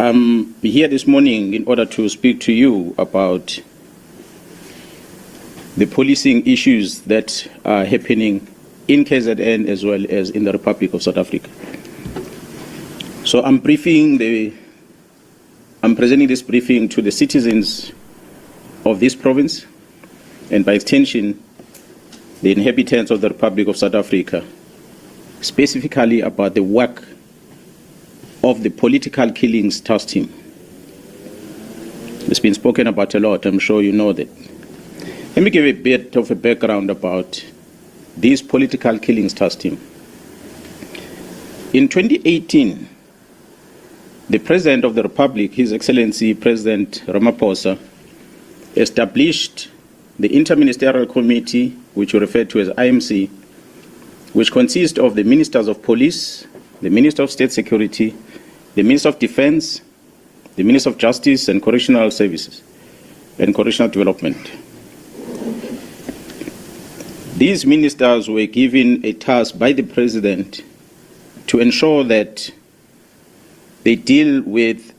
I'm here this morning in order to speak to you about the policing issues that are happening in KZN as well as in the Republic of South Africa. So I'm presenting this briefing to the citizens of this province and by extension the inhabitants of the Republic of South Africa, specifically about the work of the political killings task team. It's been spoken about a lot, I'm sure you know that. Let me give a bit of a background about this political killings task team. In 2018, the President of the Republic, His Excellency President Ramaphosa, established the Interministerial Committee, which we refer to as IMC, which consists of the Ministers of Police, the Minister of State Security, the Minister of Defense, the Minister of Justice and Correctional Services and Correctional Development. These ministers were given a task by the President to ensure that they deal with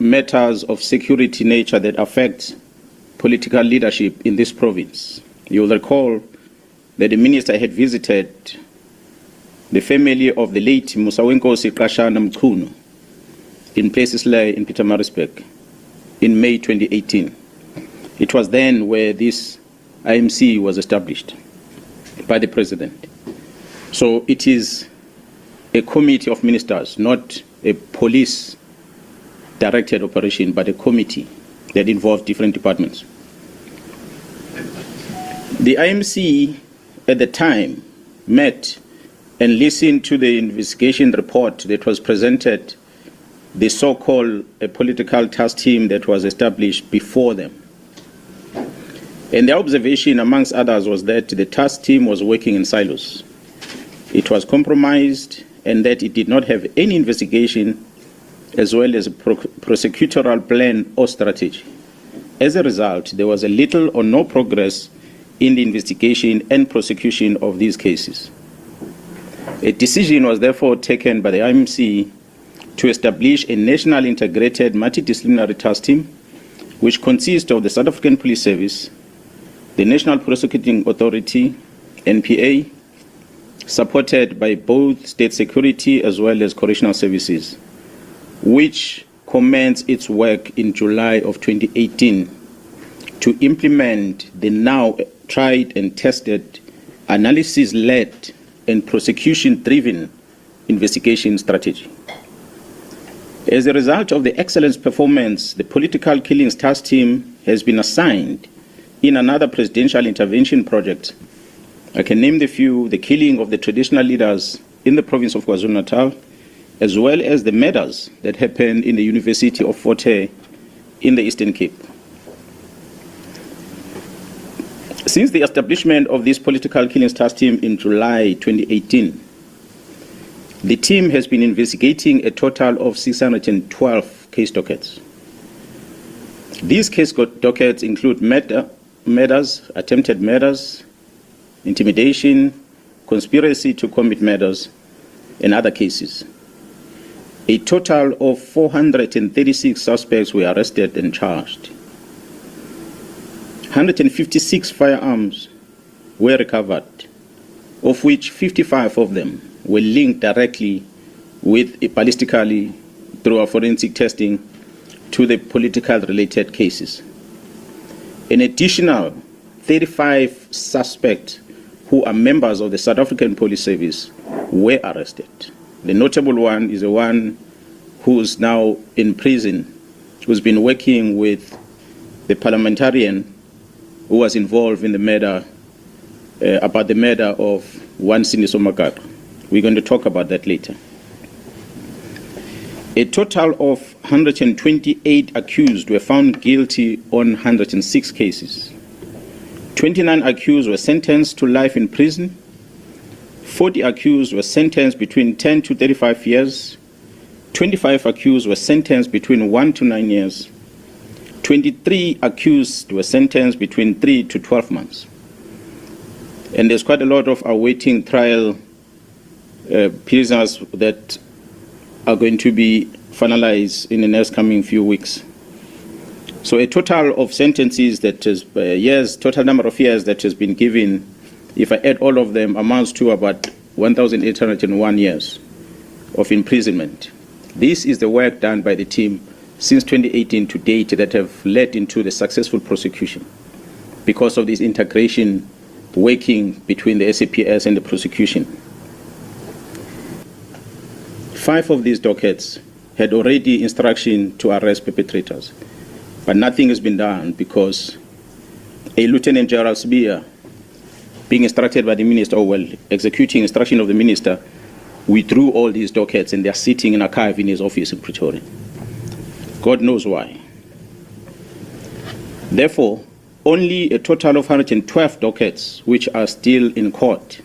matters of security nature that affect political leadership in this province. You will recall that the minister had visited the family of the late Musawenkosi Mkhwanazi in Placesley in Pietermaritzburg in May 2018. It was then where this IMC was established by the President. So it is a committee of ministers, not a police-directed operation, but a committee that involves different departments. The IMC at the time met and listened to the investigation report that was presented, the so-called political task team that was established before them. And the observation, amongst others, was that the task team was working in silos. It was compromised and that it did not have any investigation as well as a prosecutorial plan or strategy. As a result, there was a little or no progress in the investigation and prosecution of these cases. A decision was therefore taken by the IMC to establish a national integrated multidisciplinary task team, which consists of the South African Police Service, the National Prosecuting Authority, NPA, supported by both state security as well as correctional services, which commenced its work in July of 2018 to implement the now tried and tested analysis-led and prosecution-driven investigation strategy. As a result of the excellent performance, the political killings task team has been assigned in another presidential intervention project. I can name the few: the killing of the traditional leaders in the province of KwaZulu-Natal, as well as the murders that happened in the University of Fort Hare in the Eastern Cape. Since the establishment of this political killings task team in July 2018, the team has been investigating a total of 612 case dockets. These case dockets include murders, attempted murders, intimidation, conspiracy to commit murders, and other cases. A total of 436 suspects were arrested and charged. 156 firearms were recovered, of which 55 of them were linked directly with ballistically through our forensic testing to the political related cases. An additional 35 suspects who are members of the South African Police Service were arrested. The notable one is the one who's now in prison, who's been working with the parliamentarian who was involved in the murder, about the murder of one Syndicates. We're going to talk about that later. A total of 128 accused were found guilty on 106 cases. 29 accused were sentenced to life in prison. 40 accused were sentenced between 10 to 35 years. 25 accused were sentenced between 1 to 9 years. 23 accused were sentenced between 3 to 12 months. And there's quite a lot of awaiting trial prisoners that are going to be finalize in the next coming few weeks. So a total of sentences that is total number of years that has been given, if I add all of them, amounts to about 1,801 years of imprisonment. This is the work done by the team since 2018 to date that have led into the successful prosecution because of this integration working between the SAPS and the prosecution. 5 of these dockets had already instruction to arrest perpetrators, but nothing has been done because a Lieutenant General Sibiya, being instructed by the minister, executing instruction of the minister, withdrew all these dockets and they are sitting in an archive in his office in Pretoria. God knows why. Therefore, only a total of 112 dockets which are still in court,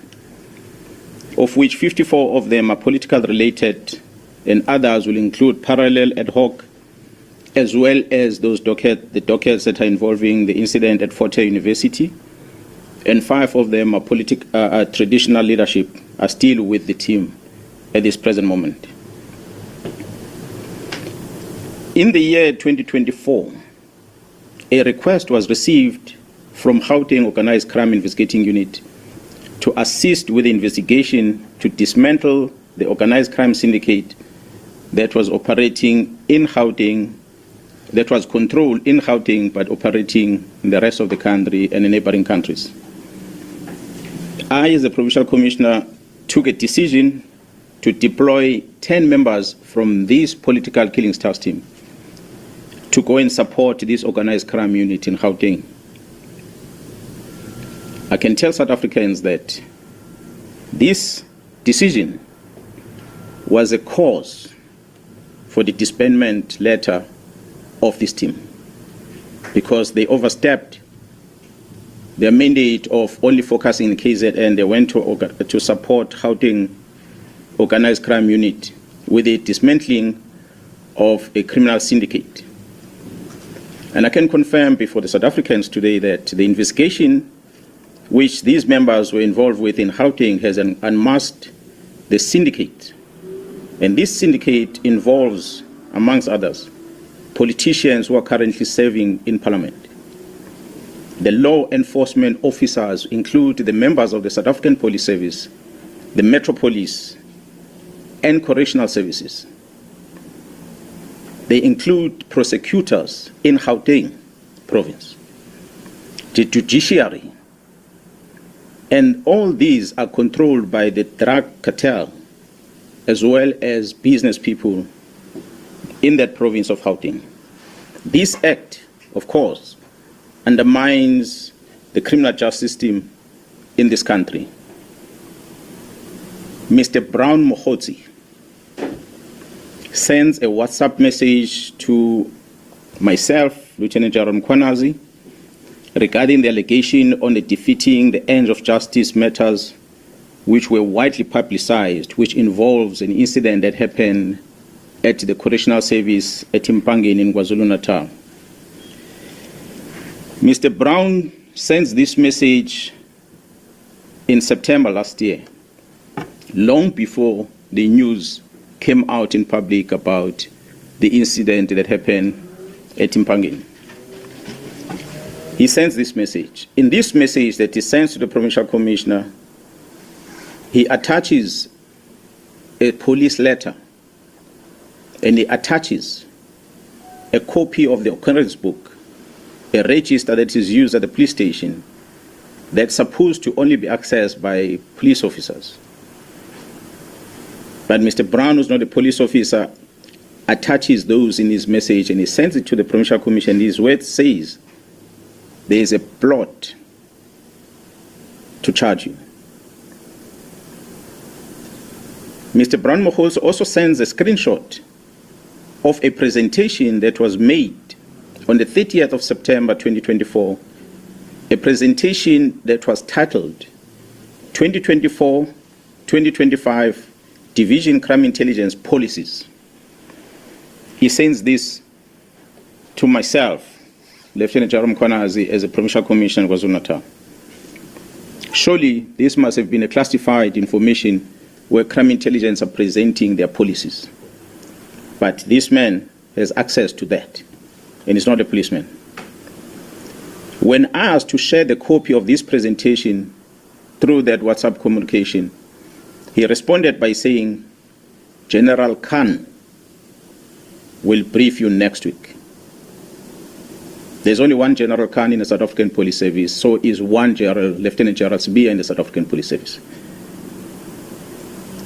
of which 54 of them are political related and others will include parallel ad hoc, as well as those the dockets that are involving the incident at Fort Hare University, and 5 of them are traditional leadership, are still with the team at this present moment. In the year 2024, a request was received from Gauteng Organized Crime Investigating Unit to assist with the investigation to dismantle the organized crime syndicate that was operating in Gauteng, that was controlled in Gauteng but operating in the rest of the country and in neighboring countries. I, as the Provincial Commissioner, took a decision to deploy 10 members from this political killings task team to go and support this organized crime unit in Gauteng. I can tell South Africans that this decision was a cause for the disbandment letter of this team because they overstepped their mandate of only focusing in KZN. They went to support Gauteng organized crime unit with the dismantling of a criminal syndicate. And I can confirm before the South Africans today that the investigation which these members were involved with in Gauteng has unmasked the syndicate. And this syndicate involves, amongst others, politicians who are currently serving in Parliament. The law enforcement officers include the members of the South African Police Service, the Metro Police, and correctional services. They include prosecutors in Gauteng province, the judiciary, and all these are controlled by the drug cartel as well as business people in that province of Gauteng. This act, of course, undermines the criminal justice system in this country. Mr. Brown Mokgotsi sends a WhatsApp message to myself, Lieutenant General Mkhwanazi, regarding the allegation on the defeating the ends of justice matters which were widely publicized, which involves an incident that happened at the correctional service at Mpangeni in KwaZulu-Natal. Mr. Brown sends this message in September last year, long before the news came out in public about the incident that happened at Mpangeni. He sends this message. In this message that he sends to the Provincial Commissioner, he attaches a police letter and he attaches a copy of the occurrence book, a register that is used at the police station that's supposed to only be accessed by police officers. But Mr. Brown, who's not a police officer, attaches those in his message and he sends it to the Provincial Commission. His word says there is a plot to charge you. Mr. Brown Mokgotsi also sends a screenshot of a presentation that was made on the 30th of September 2024, a presentation that was titled 2024-2025 Division Crime Intelligence Policies. He sends this to myself, Lieutenant General Mkhwanazi, as a Provincial Commissioner of KwaZulu-Natal. Surely this must have been a classified information where crime intelligence are presenting their policies. But this man has access to that, and he's not a policeman. When asked to share the copy of this presentation through that WhatsApp communication, he responded by saying, General Khan will brief you next week. There's only one General Khan in the South African Police Service, so is one Lieutenant General Sibiya in the South African Police Service.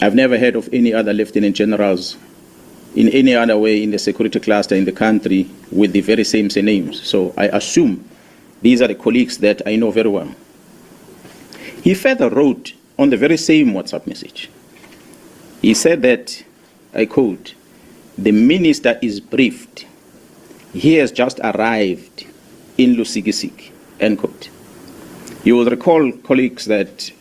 I've never heard of any other Lieutenant Generals in any other way in the security cluster in the country with the very same names. So I assume these are the colleagues that I know very well. He further wrote on the very same WhatsApp message. He said that, I quote, the minister is briefed. He has just arrived in Lusikisiki, end quote. You will recall, colleagues, that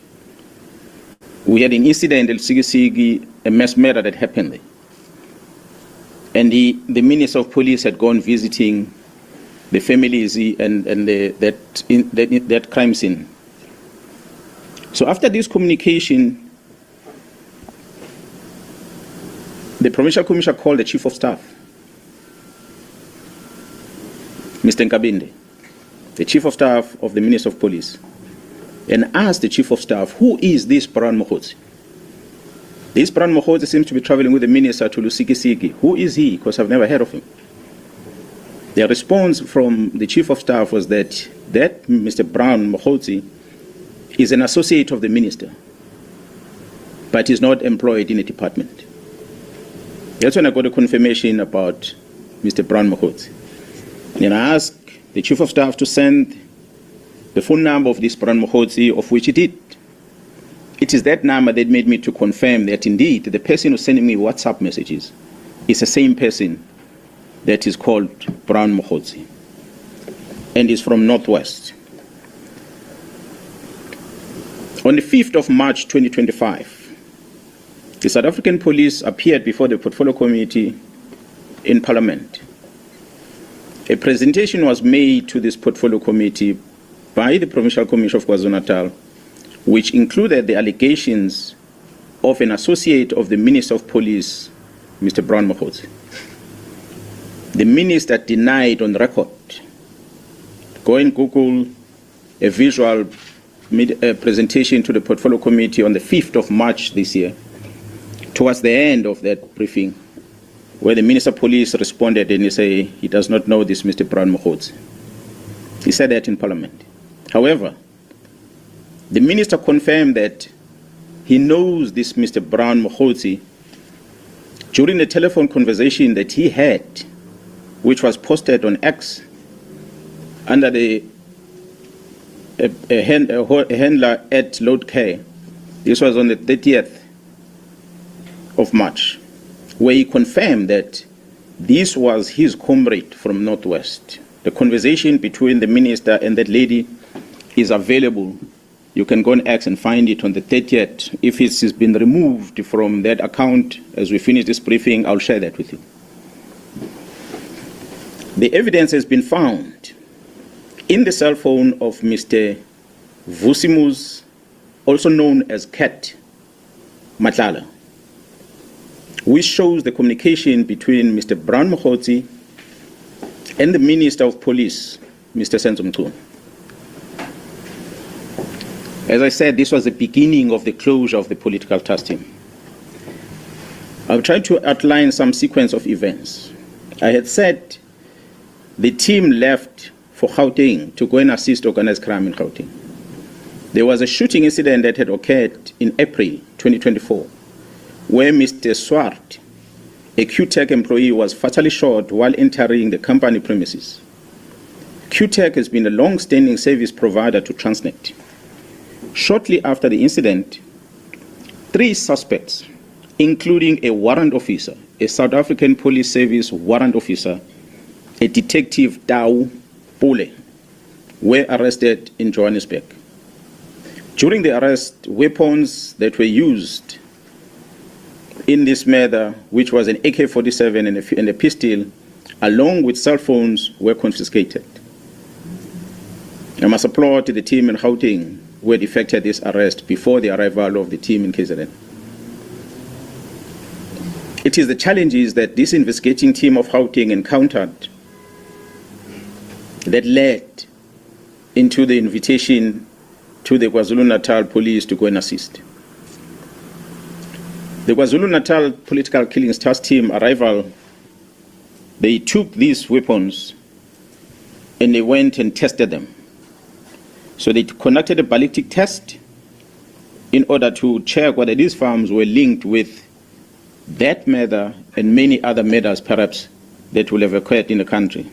we had an incident in Lusikisiki, a mass murder that happened there. And the Minister of Police had gone visiting the families and that crime scene. So after this communication, the Provincial Commissioner called the Chief of Staff, Mr. Nkabinde, the Chief of Staff of the Minister of Police, and asked the Chief of Staff, who is this Brown Mkhwanazi? This Brown Mkhwanazi seems to be traveling with the Minister to Lusikisiki. Who is he? Because I've never heard of him. The response from the Chief of Staff was that Mr. Brown Mkhwanazi is an associate of the Minister, but is not employed in a department. That's when I got a confirmation about Mr. Brown Mkhwanazi. And I asked the Chief of Staff to send the phone number of this Brown Mkhwanazi, of which he did. It is that number that made me to confirm that indeed the person who's sending me WhatsApp messages is the same person that is called Brown Mkhwanazi and is from Northwest. On the 5th of March 2025, the South African Police appeared before the Portfolio Committee in Parliament. A presentation was made to this Portfolio Committee by the Provincial Commission of KwaZulu-Natal, which included the allegations of an associate of the Minister of Police, Mr. Brown Mkhwanazi. The Minister denied on record. Go and Google a visual presentation to the Portfolio Committee on the 5th of March this year, towards the end of that briefing, where the Minister of Police responded and he said he does not know this Mr. Brown Mkhwanazi. He said that in Parliament. However, the Minister confirmed that he knows this Mr. Brown Mkhwanazi during the telephone conversation that he had, which was posted on X under the handler at Load Care. This was on the 30th of March, where he confirmed that this was his comrade from Northwest. The conversation between the minister and that lady is available. You can go on X and find it on the 30th. If it has been removed from that account as we finish this briefing, I'll share that with you. The evidence has been found in the cell phone of Mr. Vusimus, also known as Cat Matlala, which shows the communication between Mr. Brown Mkhwanazi and the Minister of Police, Mr. Senzo Mchunu. As I said, this was the beginning of the closure of the political task team. I've tried to outline some sequence of events. I had said the team left for Gauteng to go and assist organized crime in Gauteng. There was a shooting incident that had occurred in April 2024, where Mr. Swart, a QTech employee, was fatally shot while entering the company premises. QTech has been a long-standing service provider to Transnet. Shortly after the incident, 3 suspects, including a warrant officer, a South African Police Service warrant officer, a detective Dau Pule, were arrested in Johannesburg. During the arrest, weapons that were used in this murder, which was an AK-47 and a pistol, along with cell phones, were confiscated. I must applaud the team in Gauteng who had effected this arrest before the arrival of the team in KZN. It is the challenges that this investigating team of Gauteng encountered that led into the invitation to the KwaZulu-Natal police to go and assist. The KwaZulu-Natal Political Killings Task Team arrival, they took these weapons and they went and tested them. So they conducted a ballistic test in order to check whether these firearms were linked with that murder and many other murders perhaps that will have occurred in the country.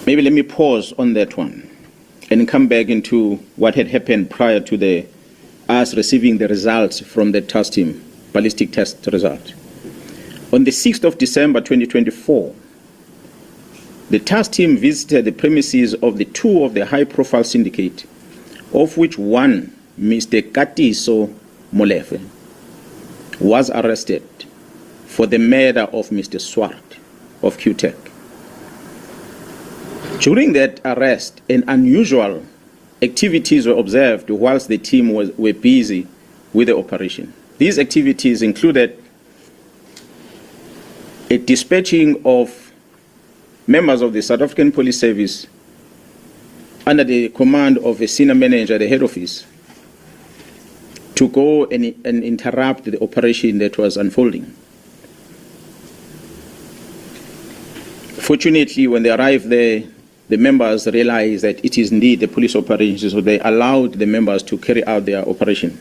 Maybe let me pause on that one and come back into what had happened prior to us receiving the results from the task team, ballistic test result. On the 6th of December 2024, the task team visited the premises of the two of the high-profile syndicate, of which one, Mr. Katiso Molefe, was arrested for the murder of Mr. Swart of QTech. During that arrest, an unusual activities were observed whilst the team were busy with the operation. These activities included a dispatching of members of the South African Police Service under the command of a senior manager at the head office to go and interrupt the operation that was unfolding. Fortunately, when they arrived there, the members realized that it is indeed a police operation, so they allowed the members to carry out their operation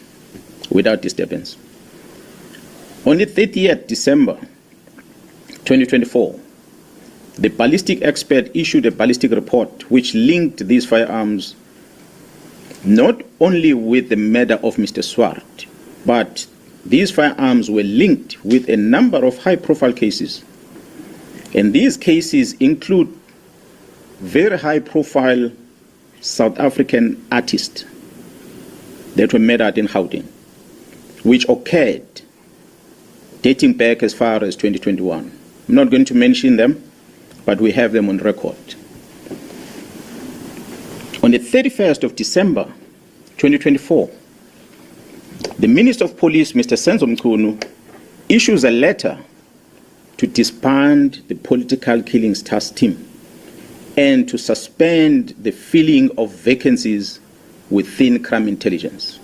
without disturbance. On the 30th December 2024, the ballistic expert issued a ballistic report which linked these firearms not only with the murder of Mr. Swart, but these firearms were linked with a number of high-profile cases. And these cases include very high-profile South African artists that were murdered in Gauteng, which occurred dating back as far as 2021. I'm not going to mention them, but we have them on record. On the 31st of December 2024, the Minister of Police, Mr. Senzo Mchunu, issues a letter to disband the Political Killings Task Team and to suspend the filling of vacancies within crime intelligence.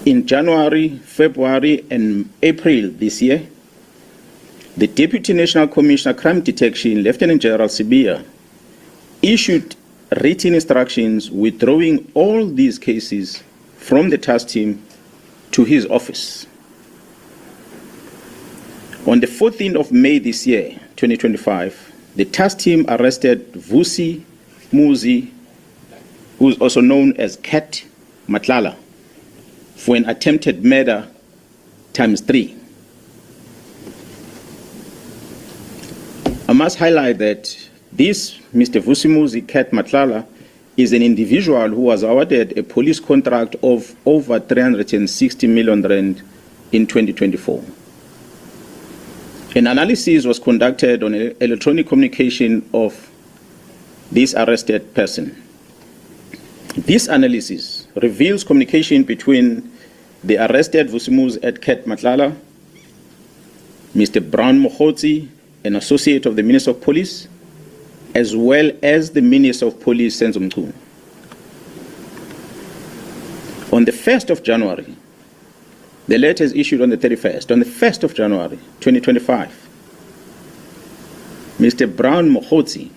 In January, February, and April this year, the Deputy National Commissioner Crime Detection, Lieutenant General Sibiya, issued written instructions withdrawing all these cases from the task team to his office. On the 14th of May this year, 2025, the task team arrested Vusi Muzi, who is also known as Cat Matlala, for an attempted murder ×3. I must highlight that this Mr. Vusi Muzi Cat Matlala is an individual who was awarded a police contract of over 360 million rand in 2024. An analysis was conducted on electronic communication of this arrested person. This analysis reveals communication between the arrested Vusimus at Cat Matlala, Mr. Brown Mokhotsi, an associate of the Minister of Police, as well as the Minister of Police, Senzo Mchunu. On the 1st of January, the letter is issued on the 31st. On the 1st of January, 2025, Mr. Brown Mokhotsi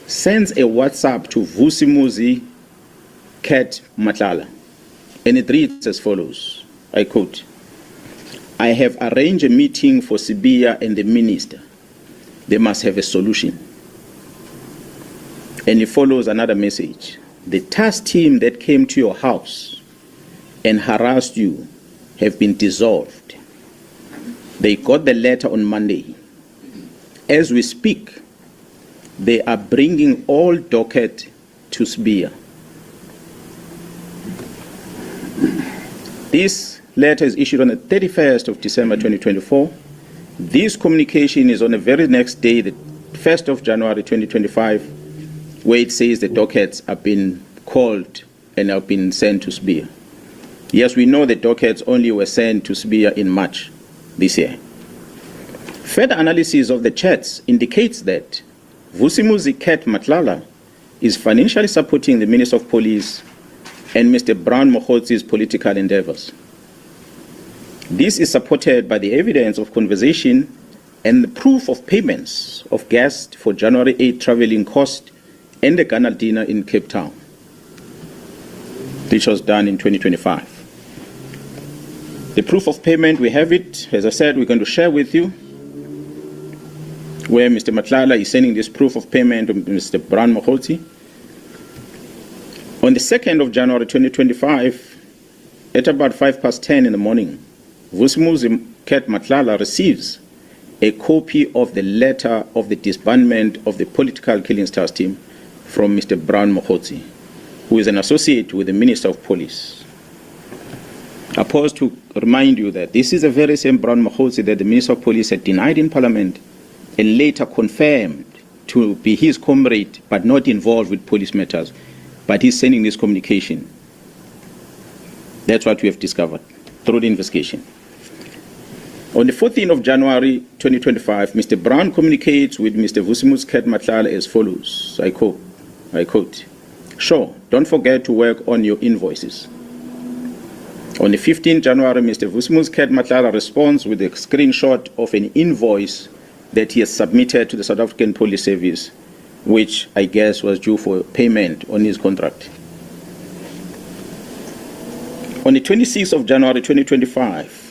sends a WhatsApp to Vusi Muzi Cat Matlala, and it reads as follows, I quote, "I have arranged a meeting for Sibiya and the minister. They must have a solution." And it follows another message. "The task team that came to your house and harassed you have been dissolved. They got the letter on Monday. As we speak, they are bringing all docket to Sibiya." This letter is issued on the 31st of December 2024. This communication is on the very next day, the 1st of January 2025, where it says the dockets have been called and have been sent to Sibiya. Yes, we know the dockets only were sent to Sibiya in March this year. Further analysis of the chats indicates that Vusimuzi Ket Nhlanhla is financially supporting the Minister of Police and Mr. Brown Mokgotzi's political endeavors. This is supported by the evidence of conversation and the proof of payments of guests for January 8 traveling cost and the Ghana dinner in Cape Town, which was done in 2025. The proof of payment, we have it. As I said, we're going to share with you where Mr. Nhlanhla is sending this proof of payment to Mr. Brown Mokgotzi. On the 2nd of January 2025, at about 10:05 in the morning, Vusimuzi Ket Nhlanhla receives a copy of the letter of the disbandment of the political killing stars team from Mr. Brown Mokgotzi, who is an associate with the Minister of Police. I pause to remind you that this is the very same Brown Mokgotzi that the Minister of Police had denied in Parliament and later confirmed to be his comrade but not involved with police matters. But he's sending this communication. That's what we have discovered through the investigation. On the 14th of January 2025, Mr. Brown communicates with Mr. Vusimuzi Ket Nhlanhla as follows, I quote, "Sure, don't forget to work on your invoices." On the 15th January, Mr. Vusimuzi Ket Nhlanhla responds with a screenshot of an invoice that he has submitted to the South African Police Service, which I guess was due for payment on his contract. On the 26th of January 2025,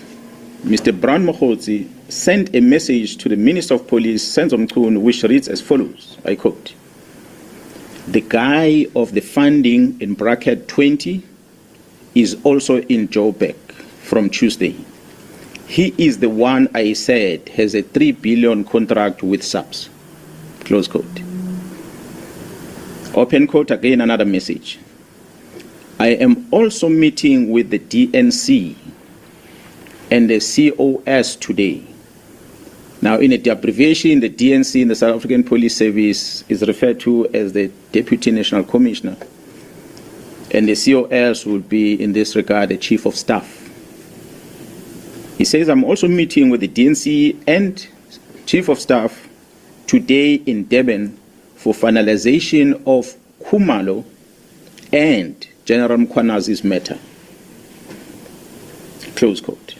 Mr. Brown Mokgotzi sent a message to the Minister of Police, Senzo Mchunu, which reads as follows, I quote, "The guy of the funding in bracket 20 is also in Joburg from Tuesday. He is the one I said has a 3 billion contract with SAPS." Close quote. Open quote, again another message. "I am also meeting with the DNC and the COS today." Now, in the abbreviation, the DNC in the South African Police Service is referred to as the Deputy National Commissioner, and the COS will be, in this regard, the Chief of Staff. He says, "I'm also meeting with the DNC and Chief of Staff today in Durban for finalization of Khumalo and General Mkhwanazi's matter." Close quote.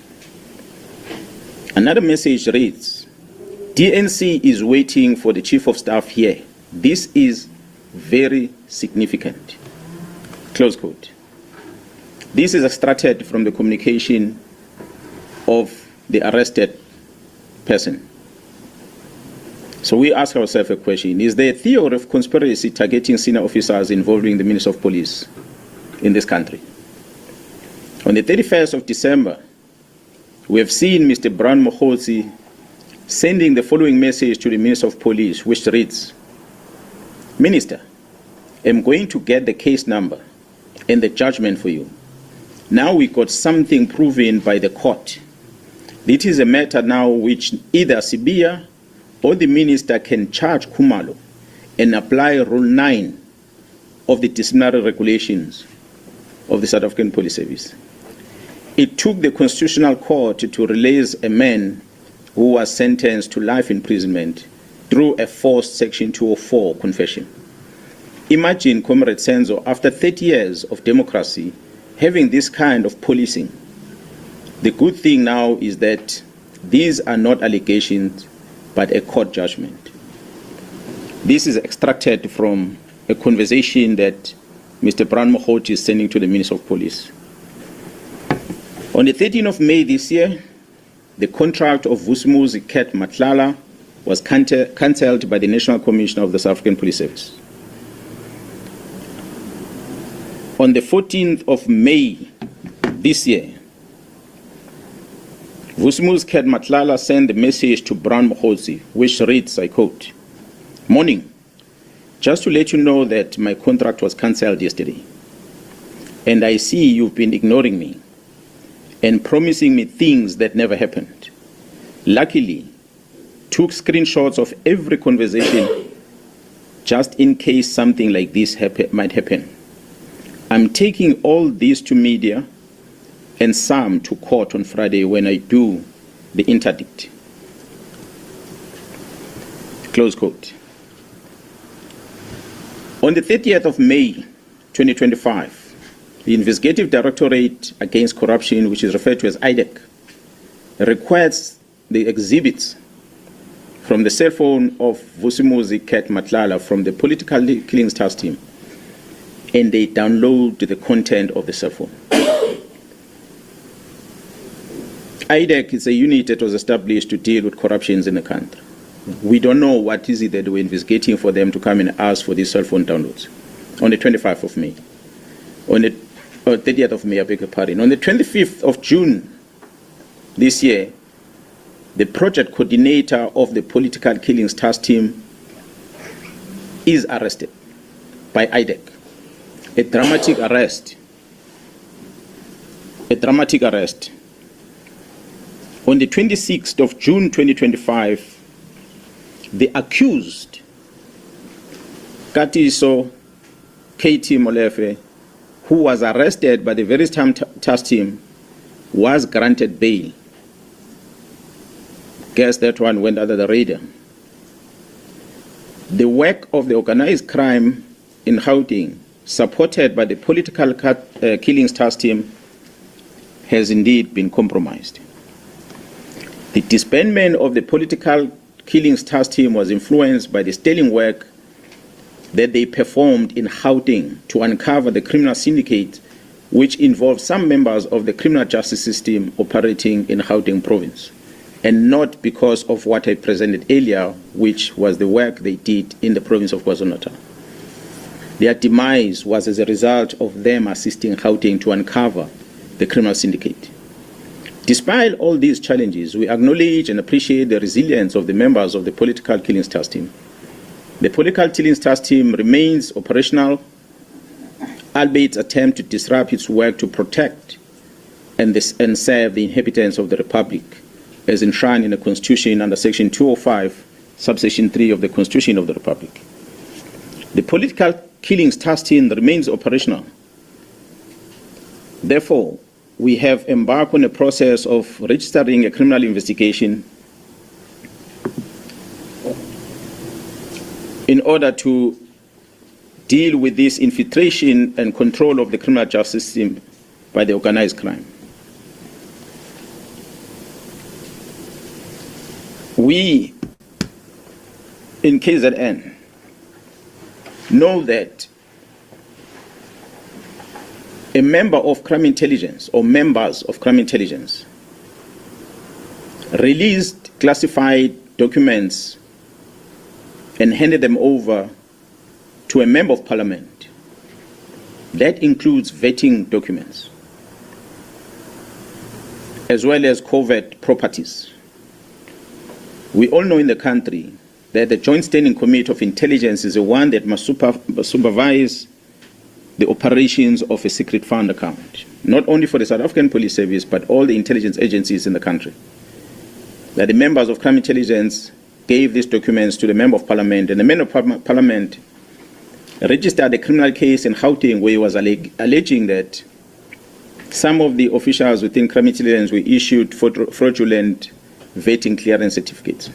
Another message reads, "DNC is waiting for the Chief of Staff here. This is very significant." Close quote. This is extracted from the communication of the arrested person. So we ask ourselves a question. Is there a theory of conspiracy targeting senior officers involving the Minister of Police in this country? On the 31st of December, we have seen Mr. Brown Mokgotzi sending the following message to the Minister of Police, which reads, "Minister, I'm going to get the case number and the judgment for you. Now we got something proven by the court. This is a matter now which either Sibiya or the minister can charge Khumalo and apply Rule 9 of the disciplinary regulations of the South African Police Service. It took the Constitutional Court to release a man who was sentenced to life imprisonment through a forced Section 204 confession. Imagine, Comrade Senzo, after 30 years of democracy, having this kind of policing. The good thing now is that these are not allegations, but a court judgment." This is extracted from a conversation that Mr. Brown Mokgotzi is sending to the Minister of Police. On the 13th of May this year, the contract of Vusimuzi Ket Nhlanhla was cancelled by the National Commissioner of the South African Police Service. On the 14th of May this year, Vusimuzi Ket Nhlanhla sent a message to Brown Mokgotzi, which reads, I quote, "Morning. Just to let you know that my contract was cancelled yesterday, and I see you've been ignoring me and promising me things that never happened. Luckily, took screenshots of every conversation just in case something like this might happen. I'm taking all this to media and some to court on Friday when I do the interdict. Close quote. On the 30th of May 2025, the Investigative Directorate Against Corruption, which is referred to as IDEC, requests the exhibits from the cell phone of Vusimuzi Cat Matlala from the Political Killings Task Team, and they download the content of the cell phone. IDEC is a unit that was established to deal with corruptions in the country. We don't know what is it that we're investigating for them to come and ask for these cell phone downloads on the 25th of May. On the 30th of May, I beg your pardon. On the 25th of June this year, the project coordinator of the Political Killings Task Team is arrested by IDEC. A dramatic arrest. A dramatic arrest. On the 26th of June 2025, the accused, Katiso Katie Molefe, who was arrested by the very same task team, was granted bail. Guess that one went under the radar. The work of the organized crime in Gauteng, supported by the Political Killings Task Team, has indeed been compromised. The disbandment of the Political Killings Task Team was influenced by the sterling work that they performed in Gauteng to uncover the criminal syndicate, which involved some members of the criminal justice system operating in Gauteng province, and not because of what I presented earlier, which was the work they did in the province of KwaZulu-Natal. Their demise was as a result of them assisting Gauteng to uncover the criminal syndicate. Despite all these challenges, we acknowledge and appreciate the resilience of the members of the Political Killings Task Team. The Political Killings Task Team remains operational, albeit attempt to disrupt its work to protect and serve the inhabitants of the Republic, as enshrined in the Constitution under Section 205, subsection 3 of the Constitution of the Republic. The Political Killings Task Team remains operational. Therefore, we have embarked on a process of registering a criminal investigation in order to deal with this infiltration and control of the criminal justice system by the organized crime. We in KZN know that a member of crime intelligence or members of crime intelligence released classified documents and handed them over to a member of parliament. That includes vetting documents, as well as covert properties. We all know in the country that the Joint Standing Committee of Intelligence is the one that must supervise the operations of a secret fund account, not only for the South African Police Service, but all the intelligence agencies in the country. That the members of crime intelligence gave these documents to the Member of Parliament, and the Member of Parliament registered a criminal case in Gauteng where he was alleging that some of the officials within crime intelligence were issued fraudulent vetting clearance certificates.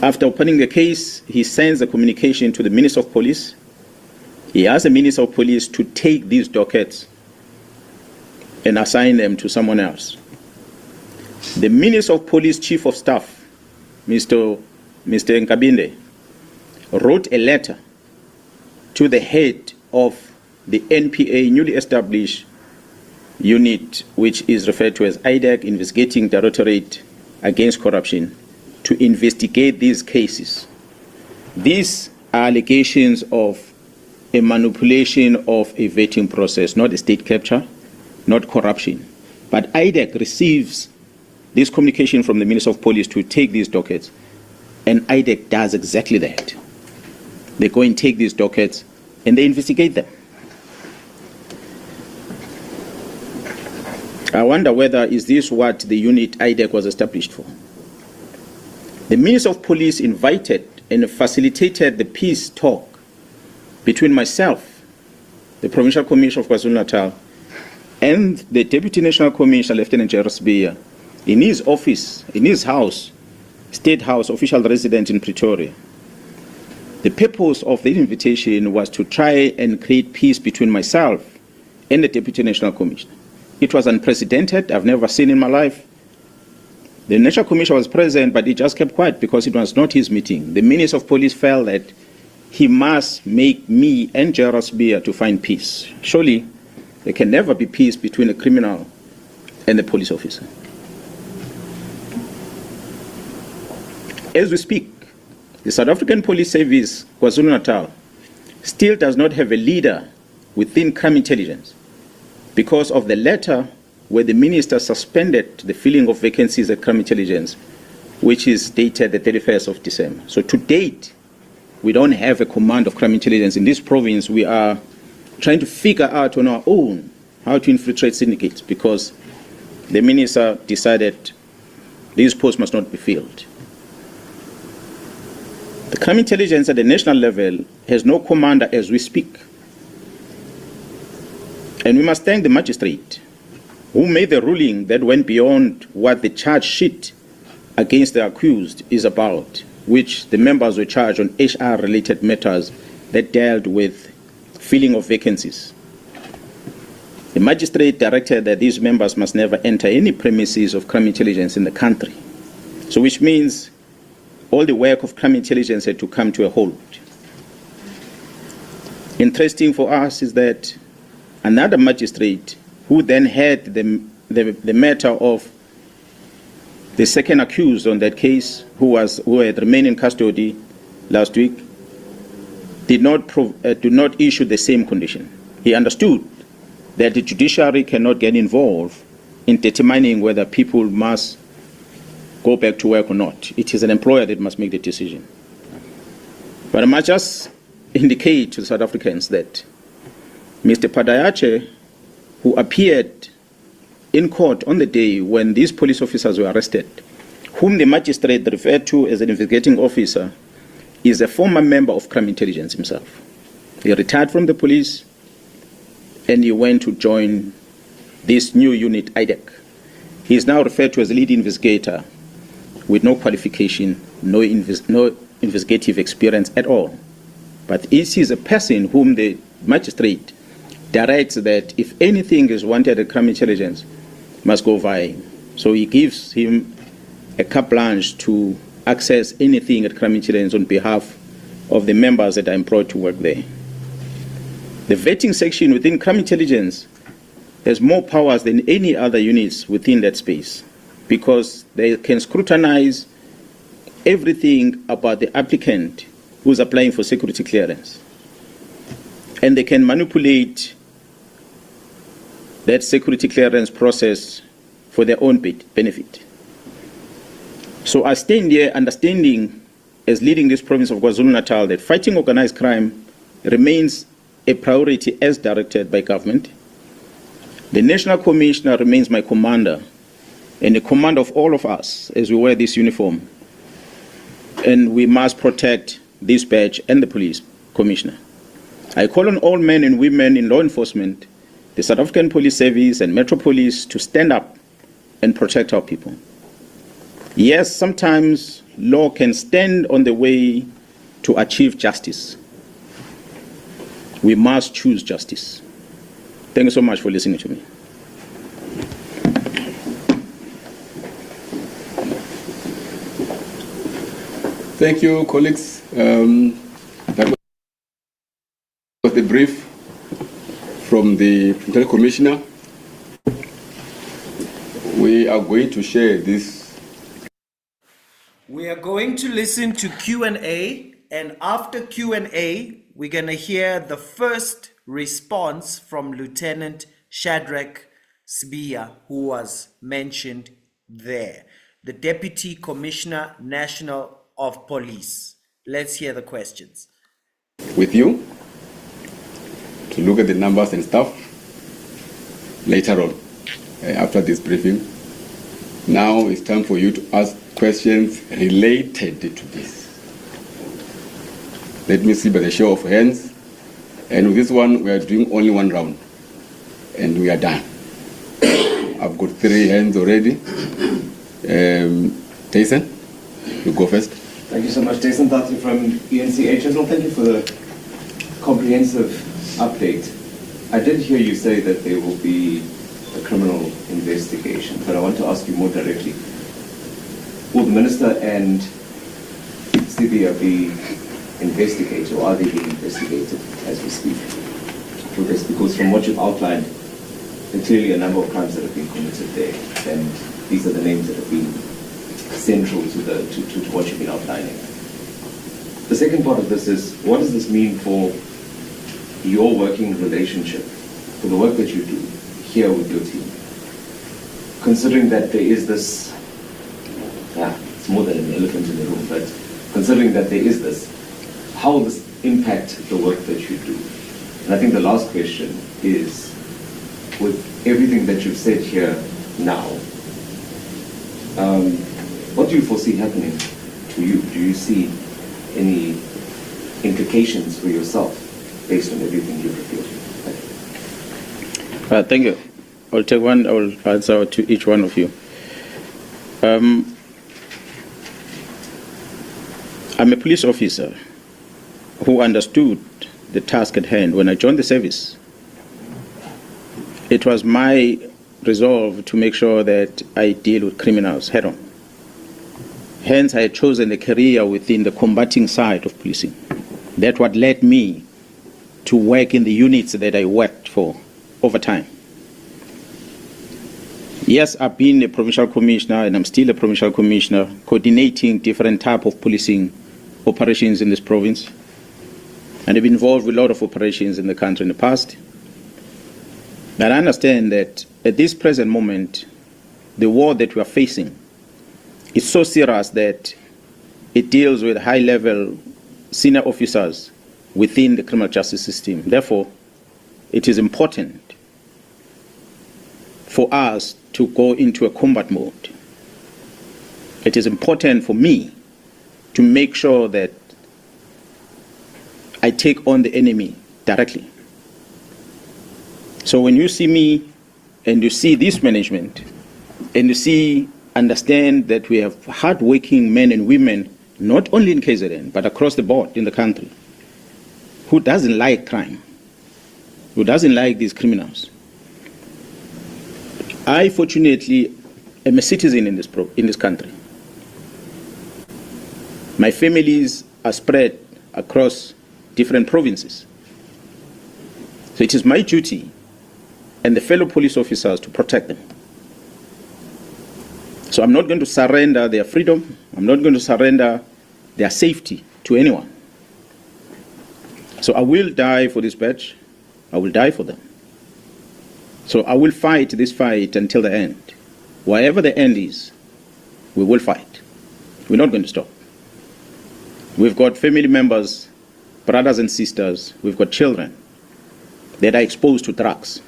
After opening the case, he sends a communication to the Minister of Police. He asked the Minister of Police to take these dockets and assign them to someone else. The Minister of Police Chief of Staff, Mr. Nkabinde, wrote a letter to the head of the NPA newly established unit, which is referred to as IDEC, Investigating Directorate Against Corruption, to investigate these cases. These are allegations of a manipulation of a vetting process, not a state capture, not corruption. But IDEC receives this communication from the Minister of Police to take these dockets, and IDEC does exactly that. They go and take these dockets and they investigate them. I wonder whether is this what the unit IDEC was established for. The Minister of Police invited and facilitated the peace talk between myself, the Provincial Commissioner of KwaZulu-Natal, and the Deputy National Commissioner, Lieutenant Gen Sibiya, in his office, in his house, State House, official residence in Pretoria. The purpose of the invitation was to try and create peace between myself and the Deputy National Commissioner. It was unprecedented. I've never seen in my life. The National Commissioner was present, but he just kept quiet because it was not his meeting. The Minister of Police felt that he must make me and Gen Sibiya to find peace. Surely, there can never be peace between a criminal and a police officer. As we speak, the South African Police Service, KwaZulu-Natal, still does not have a leader within crime intelligence because of the letter where the minister suspended the filling of vacancies at crime intelligence, which is dated the 31st of December. So to date, we don't have a command of crime intelligence in this province. We are trying to figure out on our own how to infiltrate syndicates because the minister decided these posts must not be filled. The crime intelligence at the national level has no commander as we speak. And we must thank the magistrate who made the ruling that went beyond what the charge sheet against the accused is about, which the members were charged on HR-related matters that dealt with filling of vacancies. The magistrate directed that these members must never enter any premises of crime intelligence in the country. So which means all the work of crime intelligence had to come to a halt. Interesting for us is that another magistrate who then had the matter of the second accused on that case, who had remained in custody last week, did not issue the same condition. He understood that the judiciary cannot get involved in determining whether people must go back to work or not. It is an employer that must make the decision. But I must just indicate to South Africans that Mr. Padayache, who appeared in court on the day when these police officers were arrested, whom the magistrate referred to as an investigating officer, is a former member of crime intelligence himself. He retired from the police and he went to join this new unit, IDEC. He is now referred to as a lead investigator with no qualification, no investigative experience at all. But this is a person whom the magistrate directs that if anything is wanted at crime intelligence, must go via him. So he gives him a carte blanche to access anything at crime intelligence on behalf of the members that are employed to work there. The vetting section within crime intelligence has more powers than any other units within that space because they can scrutinize everything about the applicant who's applying for security clearance. And they can manipulate that security clearance process for their own benefit. So I stand here understanding, as leading this province of KwaZulu-Natal, that fighting organized crime remains a priority as directed by government. The National Commissioner remains my commander and the commander of all of us as we wear this uniform. And we must protect this badge and the police commissioner. I call on all men and women in law enforcement, the South African Police Service and Metro Police to stand up and protect our people. Yes, sometimes law can stand on the way to achieve justice. We must choose justice. Thank you so much for listening to me. Thank you, colleagues. That was the brief from the Provincial Commissioner. We are going to share this. We are going to listen to Q&A, and after Q&A, we're going to hear the first response from Lieutenant Shadrack Sibiya, who was mentioned there, the Deputy Commissioner National of Police. Let's hear the questions. With you to look at the numbers and stuff later on after this briefing. Now it's time for you to ask questions related to this. Let me see by the show of hands. And with this one, we are doing only one round and we are done. I've got 3 hands already. Jason, you go first. Thank you so much. Jason Dati from ENCH. Well, thank you for the comprehensive update. I did hear you say that there will be a criminal investigation, but I want to ask you more directly. Will the Minister and Sibiya be investigated, or are they being investigated as we speak for this? Because from what you've outlined, there are clearly a number of crimes that have been committed there, and these are the names that have been central to what you've been outlining. The second part of this is, what does this mean for your working relationship, for the work that you do here with your team? Considering that there is this, it's more than an elephant in the room, but considering that there is this, how will this impact the work that you do? And I think the last question is, with everything that you've said here now, what do you foresee happening to you? Do you see any implications for yourself based on everything you've revealed? Thank you. I'll take one. I will answer to each one of you. I'm a police officer who understood the task at hand. When I joined the service, it was my resolve to make sure that I deal with criminals head on. Hence, I had chosen a career within the combating side of policing. That's what led me to work in the units that I worked for over time. Yes, I've been a provincial commissioner, and I'm still a provincial commissioner, coordinating different type of policing operations in this province. And I've been involved with a lot of operations in the country in the past. But I understand that at this present moment, the war that we are facing is so serious that it deals with high-level senior officers within the criminal justice system. Therefore, it is important for us to go into a combat mode. It is important for me to make sure that I take on the enemy directly. So when you see me and you see this management and you understand that we have hard-working men and women, not only in KZN, but across the board in the country, who doesn't like crime, who doesn't like these criminals. I, fortunately, am a citizen in this country. My families are spread across different provinces. So it is my duty and the fellow police officers to protect them. So I'm not going to surrender their freedom. I'm not going to surrender their safety to anyone. So I will die for this badge. I will die for them. So I will fight this fight until the end. Wherever the end is, we will fight. We're not going to stop. We've got family members, brothers and sisters, we've got children that are exposed to drugs.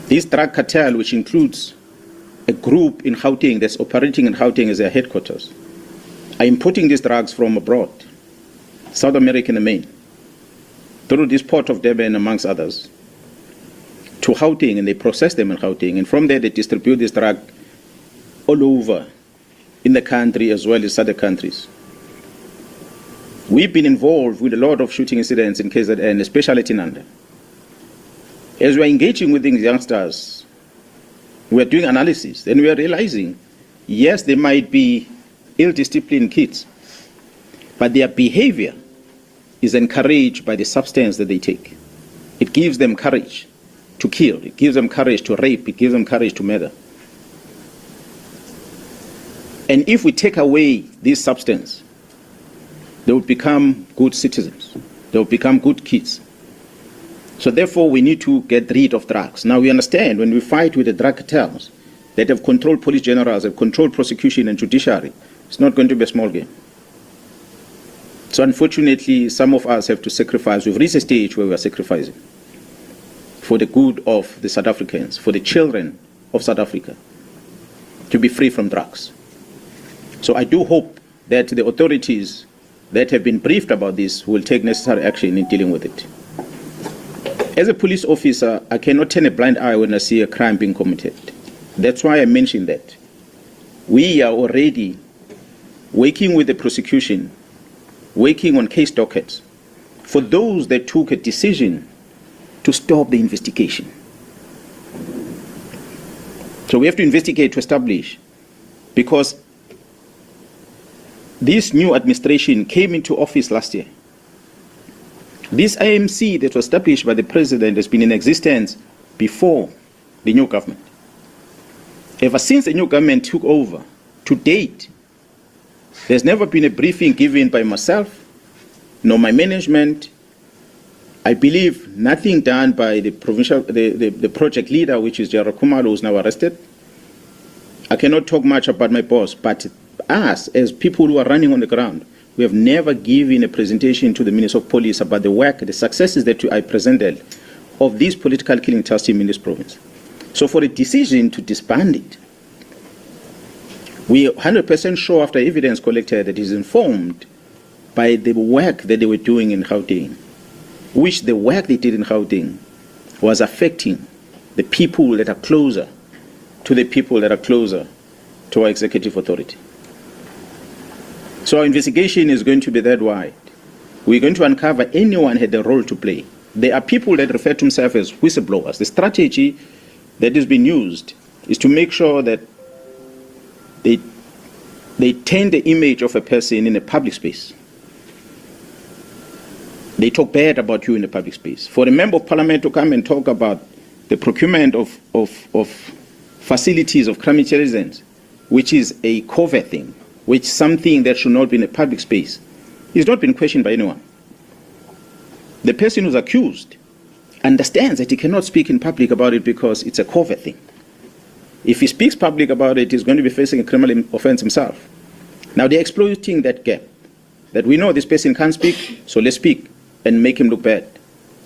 This drug cartel, which includes a group in Gauteng that's operating in Gauteng as their headquarters, are importing these drugs from abroad, South America and the main, through this port of Durban, amongst others, to Gauteng, and they process them in Gauteng, and from there they distribute this drug all over in the country as well as other countries. We've been involved with a lot of shooting incidents in KZN, especially at Inanda. As we're engaging with these youngsters, we're doing analysis, and we're realizing, yes, they might be ill-disciplined kids, but their behavior is encouraged by the substance that they take. It gives them courage to kill, it gives them courage to rape, it gives them courage to murder. And if we take away this substance, they will become good citizens. They will become good kids. So therefore, we need to get rid of drugs. Now, we understand when we fight with the drug cartels that have controlled police generals, have controlled prosecution and judiciary, it's not going to be a small game. So unfortunately, some of us have to sacrifice. We've reached a stage where we are sacrificing for the good of the South Africans, for the children of South Africa, to be free from drugs. So I do hope that the authorities that have been briefed about this will take necessary action in dealing with it. As a police officer, I cannot turn a blind eye when I see a crime being committed. That's why I mentioned that. We are already working with the prosecution, working on case dockets for those that took a decision to stop the investigation. So we have to investigate to establish, because this new administration came into office last year. This IMC that was established by the president has been in existence before the new government. Ever since the new government took over, to date, there's never been a briefing given by myself, nor my management. I believe nothing done by the provincial, the project leader, which is Jara Kumalo, who's now arrested. I cannot talk much about my boss, but us, as people who are running on the ground, we have never given a presentation to the Minister of Police about the work, the successes that I presented of this political killing task team in this province. So for a decision to disband it, we are 100% sure after evidence collected that is informed by the work that they were doing in Gauteng, which the work they did in Gauteng was affecting the people that are closer to the people that are closer to our executive authority. So our investigation is going to be that wide. We're going to uncover anyone had a role to play. There are people that refer to themselves as whistleblowers. The strategy that is being used is to make sure that they turn the image of a person in a public space. They talk bad about you in the public space. For a member of parliament to come and talk about the procurement of facilities of crime intelligence, which is a covert thing, which is something that should not be in a public space, is not been questioned by anyone. The person who's accused understands that he cannot speak in public about it because it's a covert thing. If he speaks public about it, he's going to be facing a criminal offense himself. Now they're exploiting that gap, that we know this person can't speak, so let's speak and make him look bad.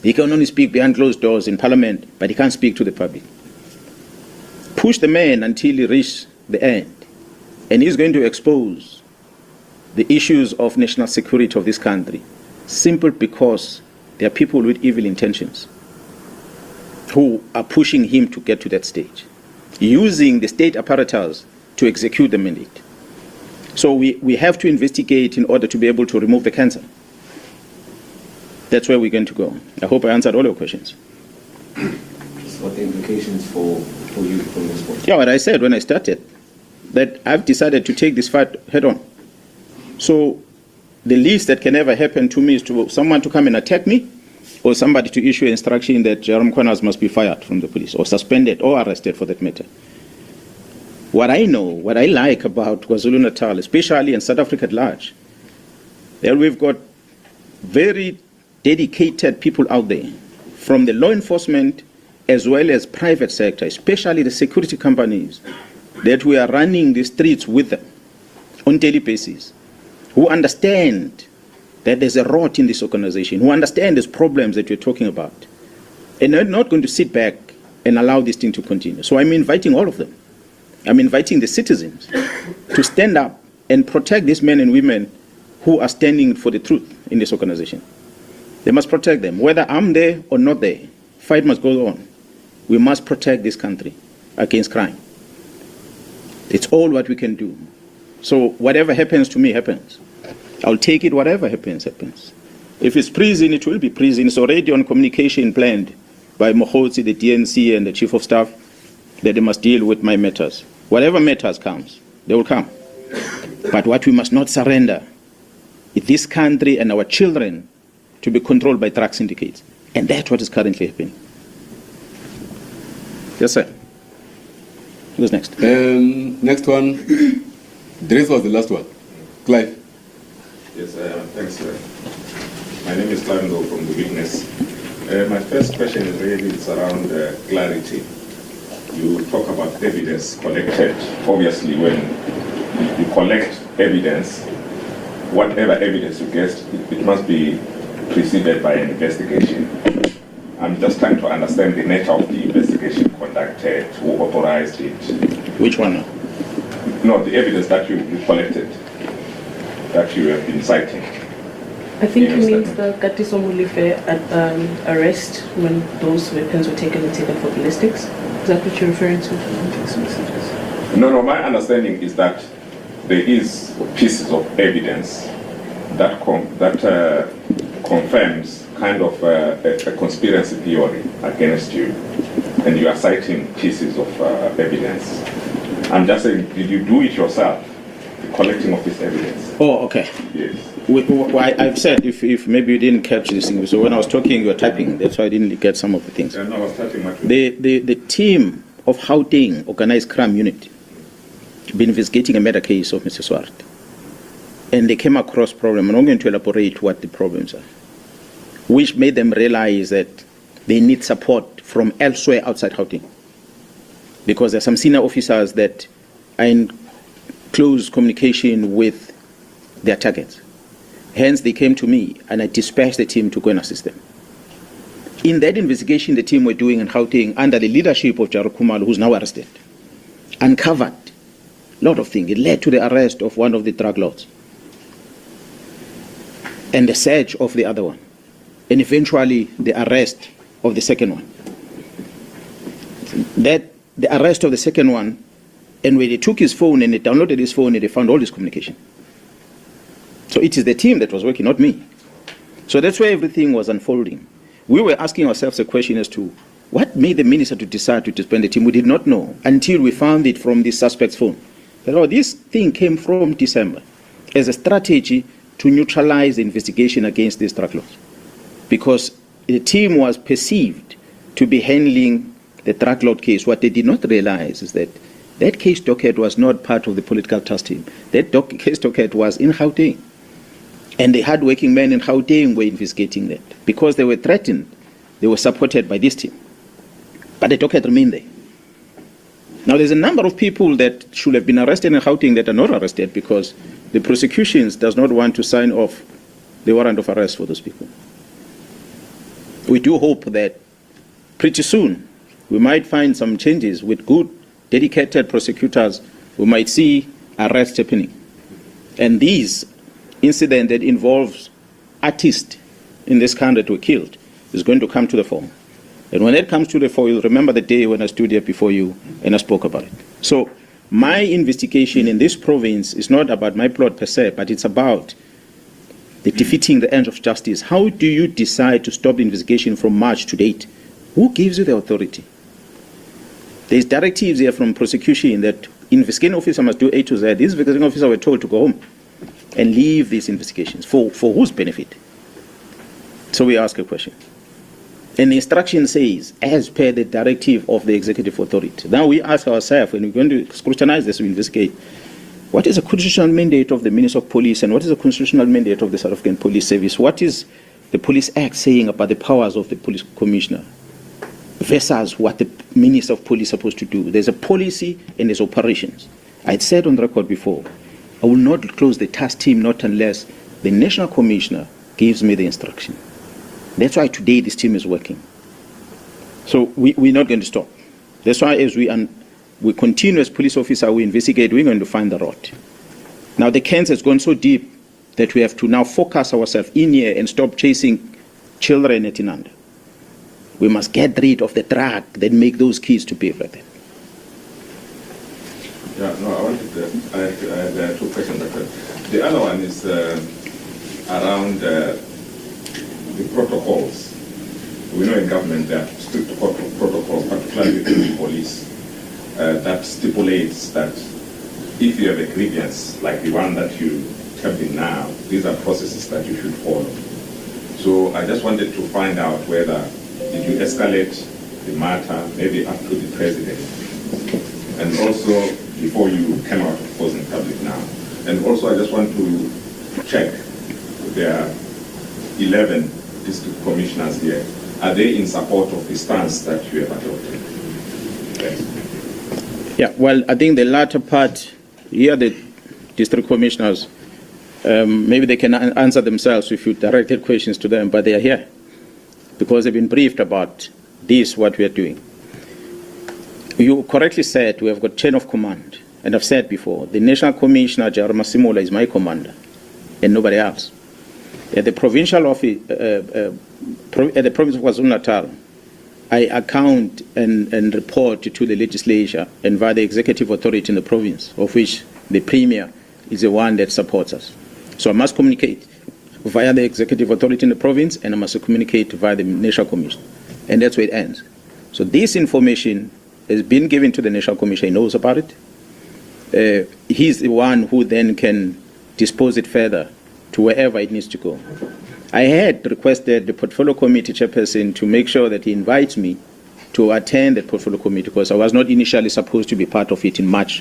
He can only speak behind closed doors in parliament, but he can't speak to the public. Push the man until he reaches the end, and he's going to expose the issues of national security of this country, simply because there are people with evil intentions who are pushing him to get to that stage, using the state apparatus to execute the mandate. So we have to investigate in order to be able to remove the cancer. That's where we're going to go. I hope I answered all your questions. What the implications for you from this point? Yeah, what I said when I started, that I've decided to take this fight head on. So the least that can ever happen to me is to someone to come and attack me, or somebody to issue an instruction that Shadrack Mkhwanazi must be fired from the police, or suspended, or arrested for that matter. What I know, what I like about KwaZulu-Natal, especially in South Africa at large, that we've got very dedicated people out there, from the law enforcement as well as private sector, especially the security companies, that we are running the streets with them on a daily basis, who understand that there's a rot in this organization, who understand these problems that you're talking about, and they're not going to sit back and allow this thing to continue. So I'm inviting all of them. I'm inviting the citizens to stand up and protect these men and women who are standing for the truth in this organization. They must protect them. Whether I'm there or not there, fight must go on. We must protect this country against crime. It's all what we can do. So whatever happens to me, happens. I'll take it, whatever happens, happens. If it's prison, it will be prison. It's already on communication planned by Mohotsi, the DNC, and the Chief of Staff, that they must deal with my matters. Whatever matters comes, they will come. But what we must not surrender is this country and our children to be controlled by drug syndicates. And that's what is currently happening. Yes, sir. Who's next? Next one. This was the last one. Clive. Yes, thanks, sir. My name is Clive from the Witness. My first question is really around clarity. You talk about evidence collected. Obviously, when you collect evidence, whatever evidence you get, it must be preceded by an investigation. I'm just trying to understand the nature of the investigation conducted, who authorized it. Which one? No, the evidence that you collected, that you have been citing. I think in it your means the Katiso Mulife arrest when those weapons were taken for ballistics. Is that what you're referring to? No, my understanding is that there is pieces of evidence that confirms kind of a conspiracy theory against you, and you are citing pieces of evidence. I'm just saying, did you do it yourself, the collecting of this evidence? Oh, okay. Yes. I've said, if maybe you didn't catch this thing, so when I was talking, you were typing, that's why I didn't get some of the things. No, I was typing much. The team of Gauteng Organized Crime Unit been investigating a murder case of Mr. Swart. And they came across problem, and I'm going to elaborate what the problems are, which made them realize that they need support from elsewhere outside Gauteng. Because there are some senior officers that are in close communication with their targets. Hence, they came to me, and I dispatched the team to go and assist them. In that investigation the team were doing in Gauteng, under the leadership of Jaro Khumalo, who's now arrested, uncovered a lot of things. It led to the arrest of one of the drug lords and the search of the other one, and eventually the arrest of the second one. The arrest of the second one, and when they took his phone and they downloaded his phone and they found all his communication. So it is the team that was working, not me. So that's where everything was unfolding. We were asking ourselves a question as to what made the minister to decide to disband the team. We did not know until we found it from the suspect's phone. That, oh, this thing came from December as a strategy to neutralize the investigation against these drug lords, because the team was perceived to be handling the drug lord case. What they did not realize is that that case docket was not part of the political task team. That case docket was in Gauteng. And the hard-working men in Gauteng were investigating that. Because they were threatened, they were supported by this team. But the docket remained there. Now, there's a number of people that should have been arrested in Gauteng that are not arrested because the prosecutions does not want to sign off the warrant of arrest for those people. We do hope that pretty soon we might find some changes with good, dedicated prosecutors. We might see arrests happening. And these incident that involves artists in this country that were killed is going to come to the fore. And when it comes to the fore, you'll remember the day when I stood here before you and I spoke about it. So my investigation in this province is not about my plot per se, but it's about the defeating the end of justice. How do you decide to stop the investigation from March to date? Who gives you the authority? There's directives here from prosecution that investigating officer must do A to Z. These investigating officers were told to go home and leave these investigations. For whose benefit? So we ask a question. And the instruction says, as per the directive of the executive authority. Now we ask ourselves, when we're going to scrutinize this, we investigate, what is the constitutional mandate of the Minister of Police and what is the constitutional mandate of the South African Police Service? What is the Police Act saying about the powers of the Police Commissioner versus what the Minister of Police is supposed to do? There's a policy and there's operations. I had said on the record before, I will not close the task team not unless the National Commissioner gives me the instruction. That's why today this team is working. So we're not going to stop. That's why as we continue as police officer, we investigate, we're going to find the rot. Now the cancer has gone so deep that we have to now focus ourselves in here and stop chasing children at Inanda. We must get rid of the drug that make those kids to behave like that. Yeah, no, I wanted there are two questions. The other one is around the protocols. We know in government there are strict protocols, particularly in the police, that stipulates that if you have a grievance like the one that you have in now, these are processes that you should follow. So I just wanted to find out whether did you escalate the matter maybe up to the president, and also before you came out of course in public now. And also I just want to check, there are 11 district commissioners here. Are they in support of the stance that you have adopted? Yes. Yeah, well, I think the latter part, here the district commissioners, maybe they can answer themselves if you directed questions to them, but they are here because they've been briefed about this, what we are doing. You correctly said we have got chain of command, and I've said before, the National Commissioner, Jaro Masimula, is my commander, and nobody else. At the provincial office, at the province of KwaZulu-Natal, I account and report to the legislature and via the executive authority in the province, of which the premier is the one that supports us. So I must communicate via the executive authority in the province, and I must communicate via the National Commission. And that's where it ends. So this information has been given to the National Commission. He knows about it. He's the one who then can dispose it further to wherever it needs to go. I had requested the portfolio committee chairperson to make sure that he invites me to attend the portfolio committee, because I was not initially supposed to be part of it in March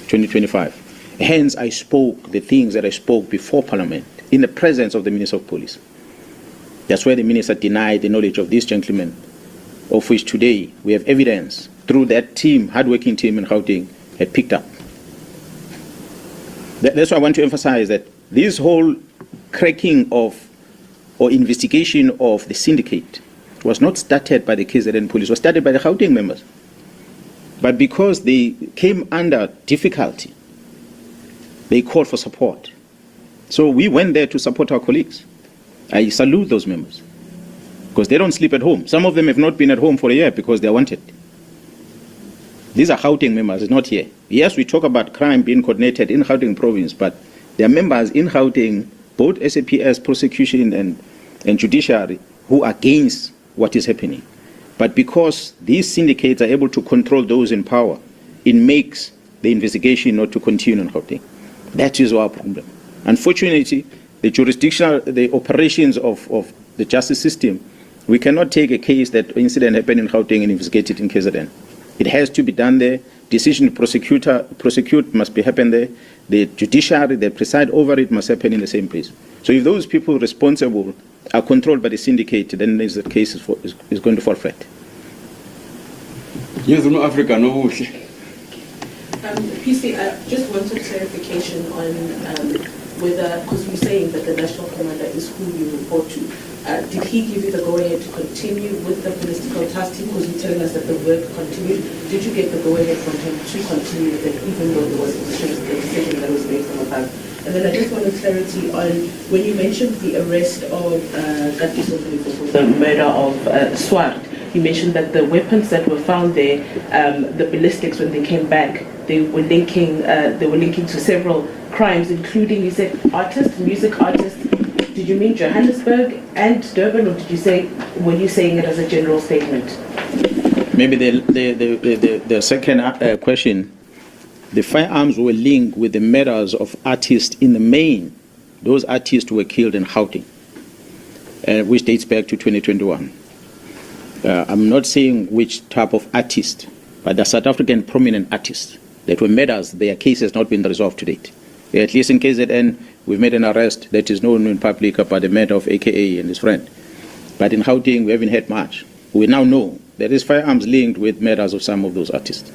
2025. Hence, I spoke the things that I spoke before Parliament in the presence of the Minister of Police. That's where the Minister denied the knowledge of this gentleman, of which today we have evidence through that team, hard-working team in Gauteng, had picked up. That's why I want to emphasize that this whole cracking of or investigation of the syndicate was not started by the KZN police, was started by the Gauteng members. But because they came under difficulty, they called for support. So we went there to support our colleagues. I salute those members, because they don't sleep at home. Some of them have not been at home for a year because they are wanted. These are Gauteng members, it's not here. Yes, we talk about crime being coordinated in Gauteng province, but there are members in Gauteng, both SAPS, prosecution and judiciary, who are against what is happening. But because these syndicates are able to control those in power, it makes the investigation not to continue in Gauteng. That is our problem. Unfortunately, the operations of the justice system, we cannot take a case that incident happened in Gauteng and investigate it in KZN. It has to be done there. Decision to prosecute must be happen there. The judiciary that preside over it must happen in the same place. So if those people responsible are controlled by the syndicate, then the case is going to fall flat. Yes, no Africa, no bush. PC, I just wanted clarification on whether, because you're saying that the national commander is who you report to, did he give you the go-ahead to continue with the political task team? Because you're telling us that the work continued. Did you get the go-ahead from him to continue with it, even though there was a decision that was based on the fact? And then I just wanted clarity on when you mentioned the arrest of the murder of Swart. You mentioned that the weapons that were found there, the ballistics, when they came back, they were linking to several crimes, including, you said, artists, music artists. Did you mean Johannesburg and Durban, or did you say, were you saying it as a general statement? Maybe the second question, the firearms were linked with the murders of artists in the main. Those artists were killed in Gauteng, which dates back to 2021. I'm not saying which type of artist, but the South African prominent artists that were murders, their case has not been resolved to date. At least in KZN, we've made an arrest that is known in public about the murder of AKA and his friend. But in Gauteng, we haven't had much. We now know there is firearms linked with murders of some of those artists.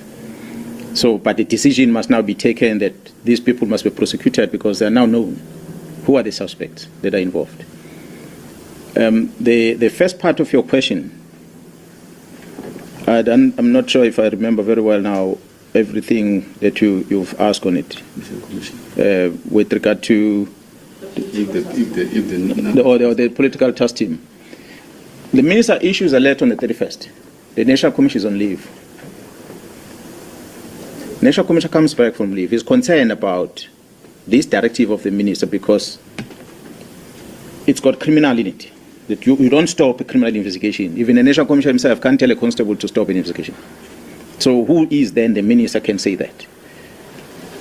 So, but the decision must now be taken that these people must be prosecuted because they are now known who are the suspects that are involved. The first part of your question, I'm not sure if I remember very well now everything that you've asked on it with regard to the political task team. The minister issues a letter on the 31st. The National Commission is on leave. National Commission comes back from leave. He's concerned about this directive of the minister because it's got criminal in it. That you don't stop a criminal investigation. Even the National Commission himself can't tell a constable to stop an investigation. So who is then the minister can say that?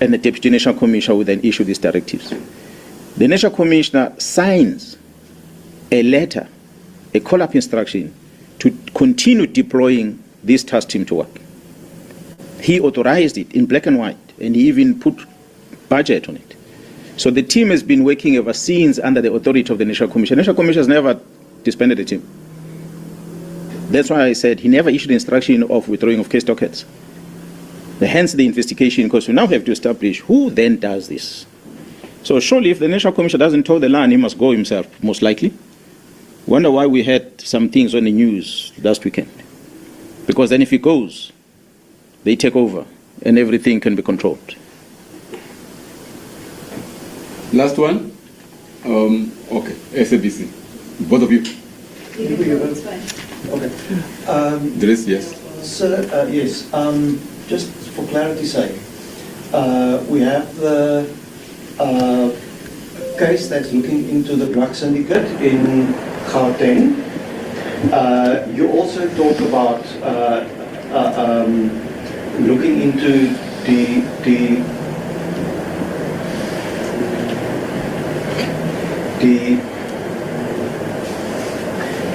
And the Deputy National Commissioner will then issue these directives. The National Commissioner signs a letter, a call-up instruction to continue deploying this task team to work. He authorized it in black and white, and he even put budget on it. So the team has been working ever since under the authority of the National Commission. The National Commission has never disbanded the team. That's why I said he never issued the instruction of withdrawing of case dockets. Hence the investigation, because we now have to establish who then does this. So surely if the National Commission doesn't toe the line, he must go himself, most likely. Wonder why we had some things on the news last weekend. Because then if he goes, they take over and everything can be controlled. Last one. Okay, SABC. Both of you. It's fine. Okay. There is, yes. Sir, yes, just for clarity's sake, we have the case that's looking into the drug syndicate in Gauteng. You also talk about looking into the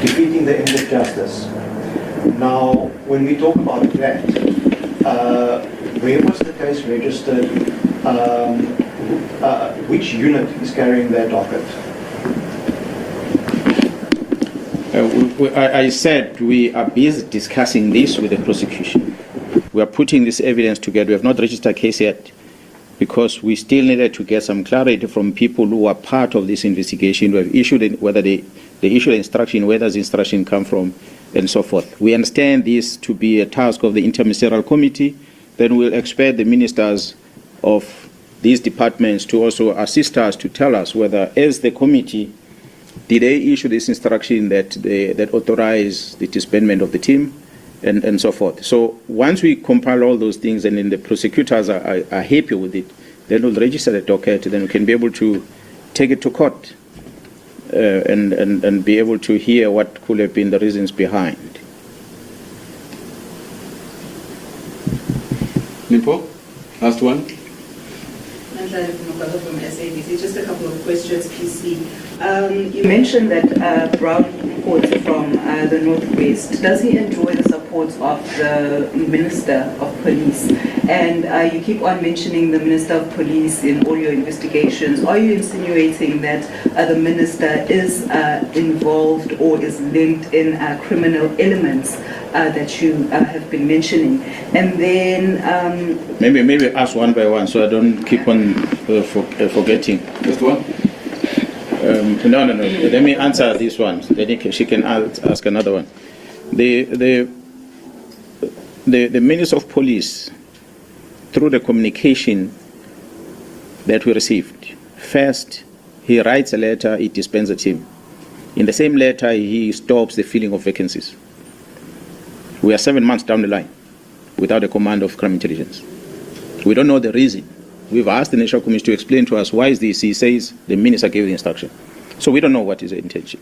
defeating the end of justice. Now, when we talk about that, where was the case registered? Which unit is carrying that docket? I said we are busy discussing this with the prosecution. We are putting this evidence together. We have not registered a case yet because we still needed to get some clarity from people who are part of this investigation, who have issued whether they issued instruction, where does the instruction come from, and so forth. We understand this to be a task of the interministerial committee. Then we'll expect the ministers of these departments to also assist us to tell us whether, as the committee, did they issue this instruction that authorize the disbandment of the team, and so forth. So once we compile all those things and then the prosecutors are happy with it, then we'll register the docket, then we can be able to take it to court and be able to hear what could have been the reasons behind. Nipo, last one. From SABC. Just a couple of questions, PC. You mentioned that Brown reports from the Northwest. Does he enjoy the support of the Minister of Police? And you keep on mentioning the Minister of Police in all your investigations. Are you insinuating that the Minister is involved or is linked in criminal elements that you have been mentioning? And then Maybe ask one by one so I don't keep on forgetting. Just one. No. Let me answer this one. Then she can ask another one. The Minister of Police, through the communication that we received, first he writes a letter, he disbands the team. In the same letter, he stops the filling of vacancies. We are 7 months down the line without a command of crime intelligence. We don't know the reason. We've asked the National Commission to explain to us why is this. He says the minister gave the instruction. So we don't know what is the intention.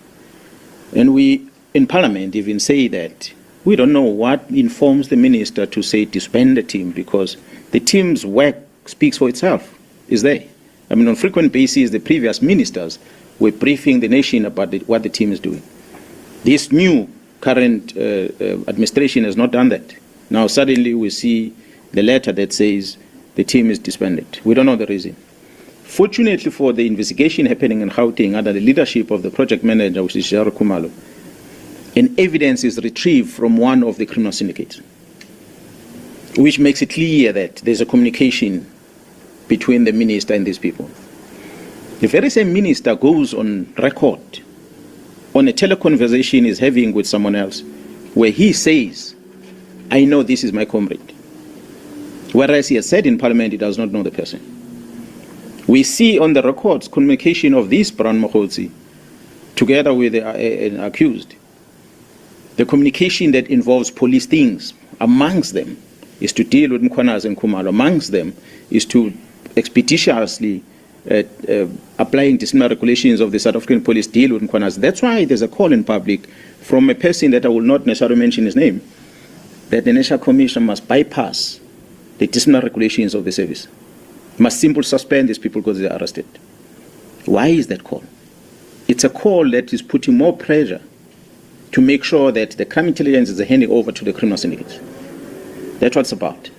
And we, in Parliament, even say that we don't know what informs the minister to say disband the team, because the team's work speaks for itself, is there. I mean, on frequent basis, the previous ministers were briefing the nation about what the team is doing. This new current administration has not done that. Now suddenly we see the letter that says the team is disbanded. We don't know the reason. Fortunately for the investigation happening in Gauteng under the leadership of the project manager, which is Jaro Kumalo, an evidence is retrieved from one of the criminal syndicates, which makes it clear that there's a communication between the minister and these people. The very same minister goes on record on a teleconversation he's having with someone else, where he says, I know this is my comrade. Whereas he has said in Parliament he does not know the person. We see on the records communication of this Brown Mkhwanazi together with an accused. The communication that involves police things, amongst them, is to deal with Mkhwanazi and Khumalo. Amongst them is to expeditiously applying disciplinary regulations of the South African police deal with Mkhwanazi. That's why there's a call in public from a person that I will not necessarily mention his name, that the National Commission must bypass the disciplinary regulations of the service, must simply suspend these people because they are arrested. Why is that call? It's a call that is putting more pressure to make sure that the crime intelligence is handing over to the criminal syndicates. That's what it's about.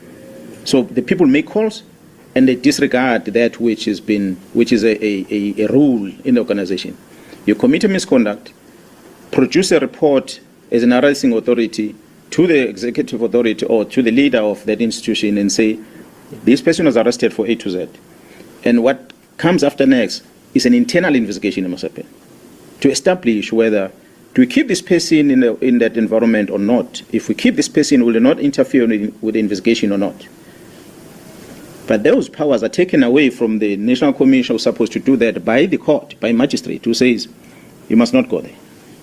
So the people make calls and they disregard that which is a rule in the organization. You commit a misconduct, produce a report as an arresting authority to the executive authority or to the leader of that institution and say, this person was arrested for A to Z. And what comes after next is an internal investigation in Masape to establish whether do we keep this person in that environment or not. If we keep this person, will they not interfere with the investigation or not? But those powers are taken away from the National Commission who's supposed to do that by the court, by magistrate, who says you must not go there.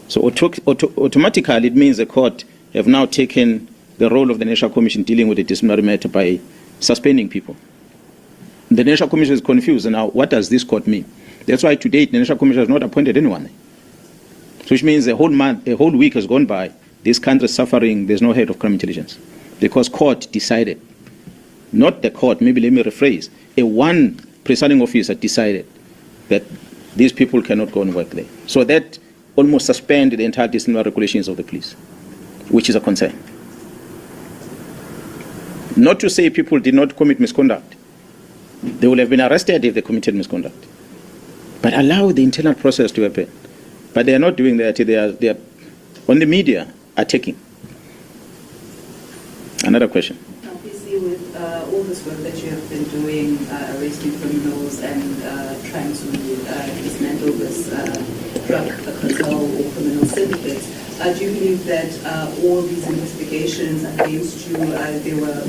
So automatically it means the court have now taken the role of the National Commission dealing with the disciplinary matter by suspending people. The National Commission is confused. Now, what does this court mean? That's why to date the National Commission has not appointed anyone. So which means a whole month, a whole week has gone by, this country is suffering, there's no head of crime intelligence. Because court decided, not the court, maybe let me rephrase, one presiding officer decided that these people cannot go and work there. So that almost suspended the entire disciplinary regulations of the police, which is a concern. Not to say people did not commit misconduct. They would have been arrested if they committed misconduct. But allow the internal process to happen. But they are not doing that. They are on the media attacking. Another question. Obviously, with all this work that you have been doing, arresting criminals and trying to dismantle this drug cartel or criminal syndicates, do you believe that all these investigations against you, they were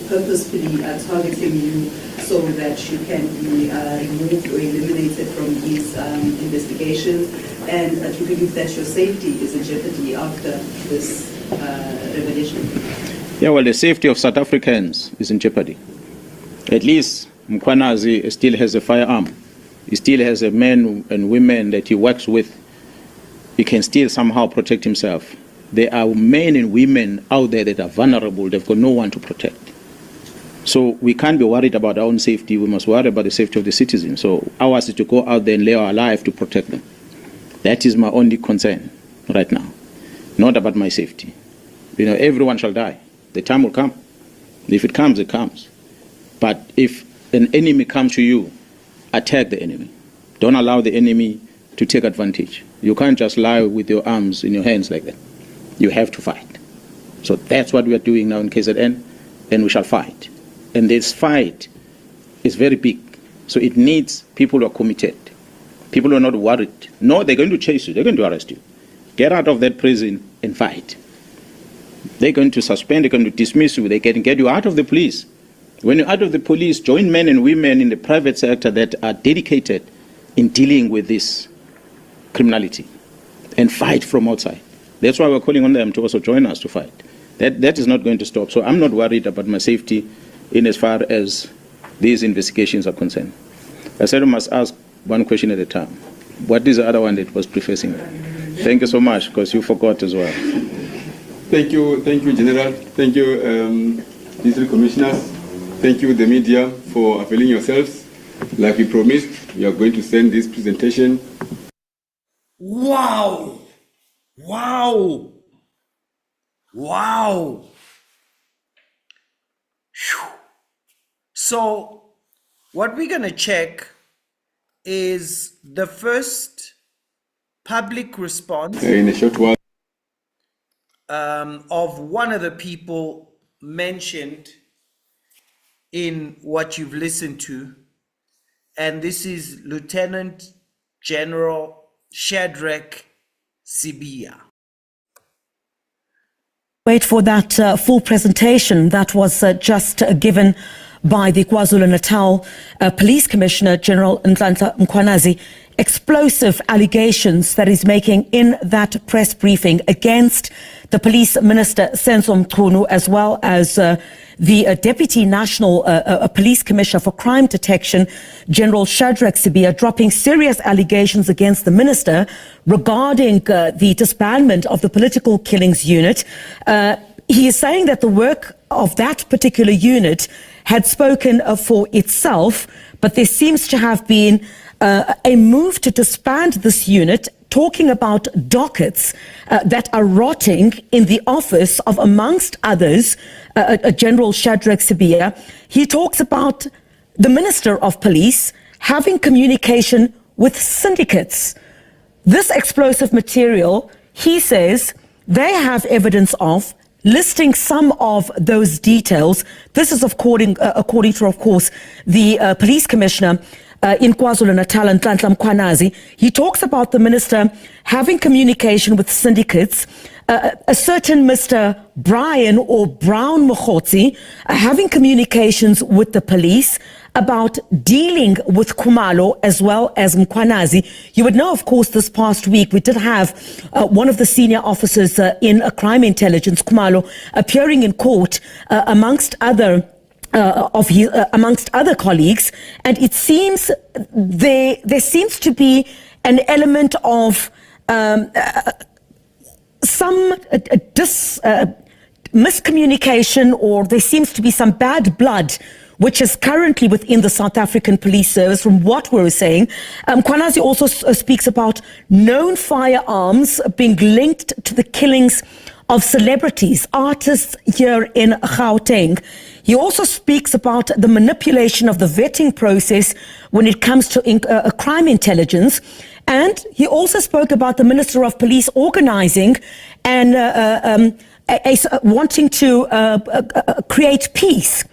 purposefully targeting you so that you can be removed or eliminated from these investigations? And do you believe that your safety is in jeopardy after this revelation? Yeah, well, the safety of South Africans is in jeopardy. At least Mkhwanazi still has a firearm. He still has a men and women that he works with. He can still somehow protect himself. There are men and women out there that are vulnerable. They've got no one to protect. So we can't be worried about our own safety. We must worry about the safety of the citizens. So ours is to go out there and lay our life to protect them. That is my only concern right now. Not about my safety. You know, everyone shall die. The time will come. If it comes, it comes. But if an enemy comes to you, attack the enemy. Don't allow the enemy to take advantage. You can't just lie with your arms in your hands like that. You have to fight. So that's what we are doing now in KZN, and we shall fight. And this fight is very big. So it needs people who are committed. People who are not worried. No, they're going to chase you. They're going to arrest you. Get out of that prison and fight. They're going to suspend, they're going to dismiss you, they can get you out of the police. When you're out of the police, join men and women in the private sector that are dedicated in dealing with this criminality and fight from outside. That's why we're calling on them to also join us to fight. That is not going to stop. So I'm not worried about my safety in as far as these investigations are concerned. I said I must ask one question at a time. What is the other one that was prefacing? Thank you so much, because you forgot as well. Thank you, General. Thank you, district commissioners. Thank you, the media, for availing yourselves. Like we promised, we are going to send this presentation. Wow! Wow! Wow! Phew. So, what we're going to check is the first public response In a short while. of one of the people mentioned in what you've listened to, and this is Lieutenant General Shadrack Sibiya. Wait for that full presentation that was just given by the KwaZulu-Natal Police Commissioner, Gen Nhlanhla Mkhwanazi. Explosive allegations that he's making in that press briefing against the Police Minister Senzo Mchunu, as well as the Deputy National Police Commissioner for Crime Detection, General Shadrack Sibiya, dropping serious allegations against the minister regarding the disbandment of the Political Killings Unit. He is saying that the work of that particular unit had spoken for itself, but there seems to have been a move to disband this unit, talking about dockets that are rotting in the office of, amongst others, General Shadrack Sibiya. He talks about the Minister of Police having communication with syndicates. This explosive material, he says, they have evidence of, listing some of those details. This is according to, of course, the Police Commissioner in KwaZulu-Natal, Nhlanhla Mkhwanazi. He talks about the minister having communication with syndicates a certain Mr. Brian or Brown Mkhwanazi having communications with the police about dealing with Khumalo as well as Mkhwanazi. You would know, of course, this past week we did have one of the senior officers in crime intelligence, Khumalo, appearing in court amongst other colleagues, and it seems there seems to be an element of some miscommunication, or there seems to be some bad blood which is currently within the South African Police Service, from what we were saying. Mkhwanazi also speaks about known firearms being linked to the killings of celebrities, artists here in Gauteng. He also speaks about the manipulation of the vetting process when it comes to crime intelligence. And he also spoke about the Minister of Police organizing and wanting to create peace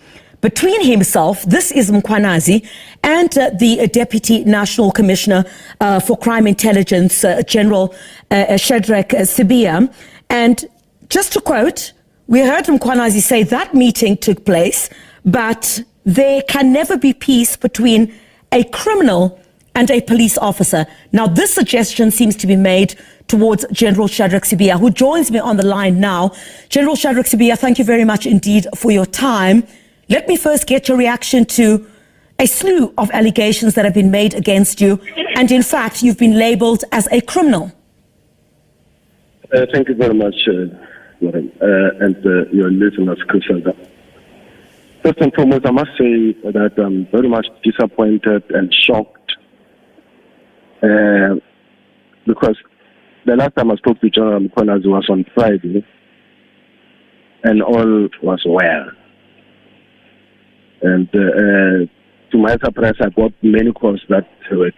between himself, this is Mkhwanazi, and the Deputy National Commissioner for Crime Intelligence, General Shadrack Sibiya. And just to quote, we heard Mkhwanazi say that meeting took place, but there can never be peace between a criminal and a police officer. Now, this suggestion seems to be made towards General Shadrack Sibiya, who joins me on the line now. General Shadrack Sibiya, thank you very much indeed for your time. Let me first get your reaction to a slew of allegations that have been made against you, and in fact, you've been labelled as a criminal. Thank you very much, Lauren, and your listeners, Christian. First and foremost, I must say that I'm very much disappointed and shocked because the last time I spoke to General Mkhwanazi was on Friday, and all was well. And to my surprise, I got many calls that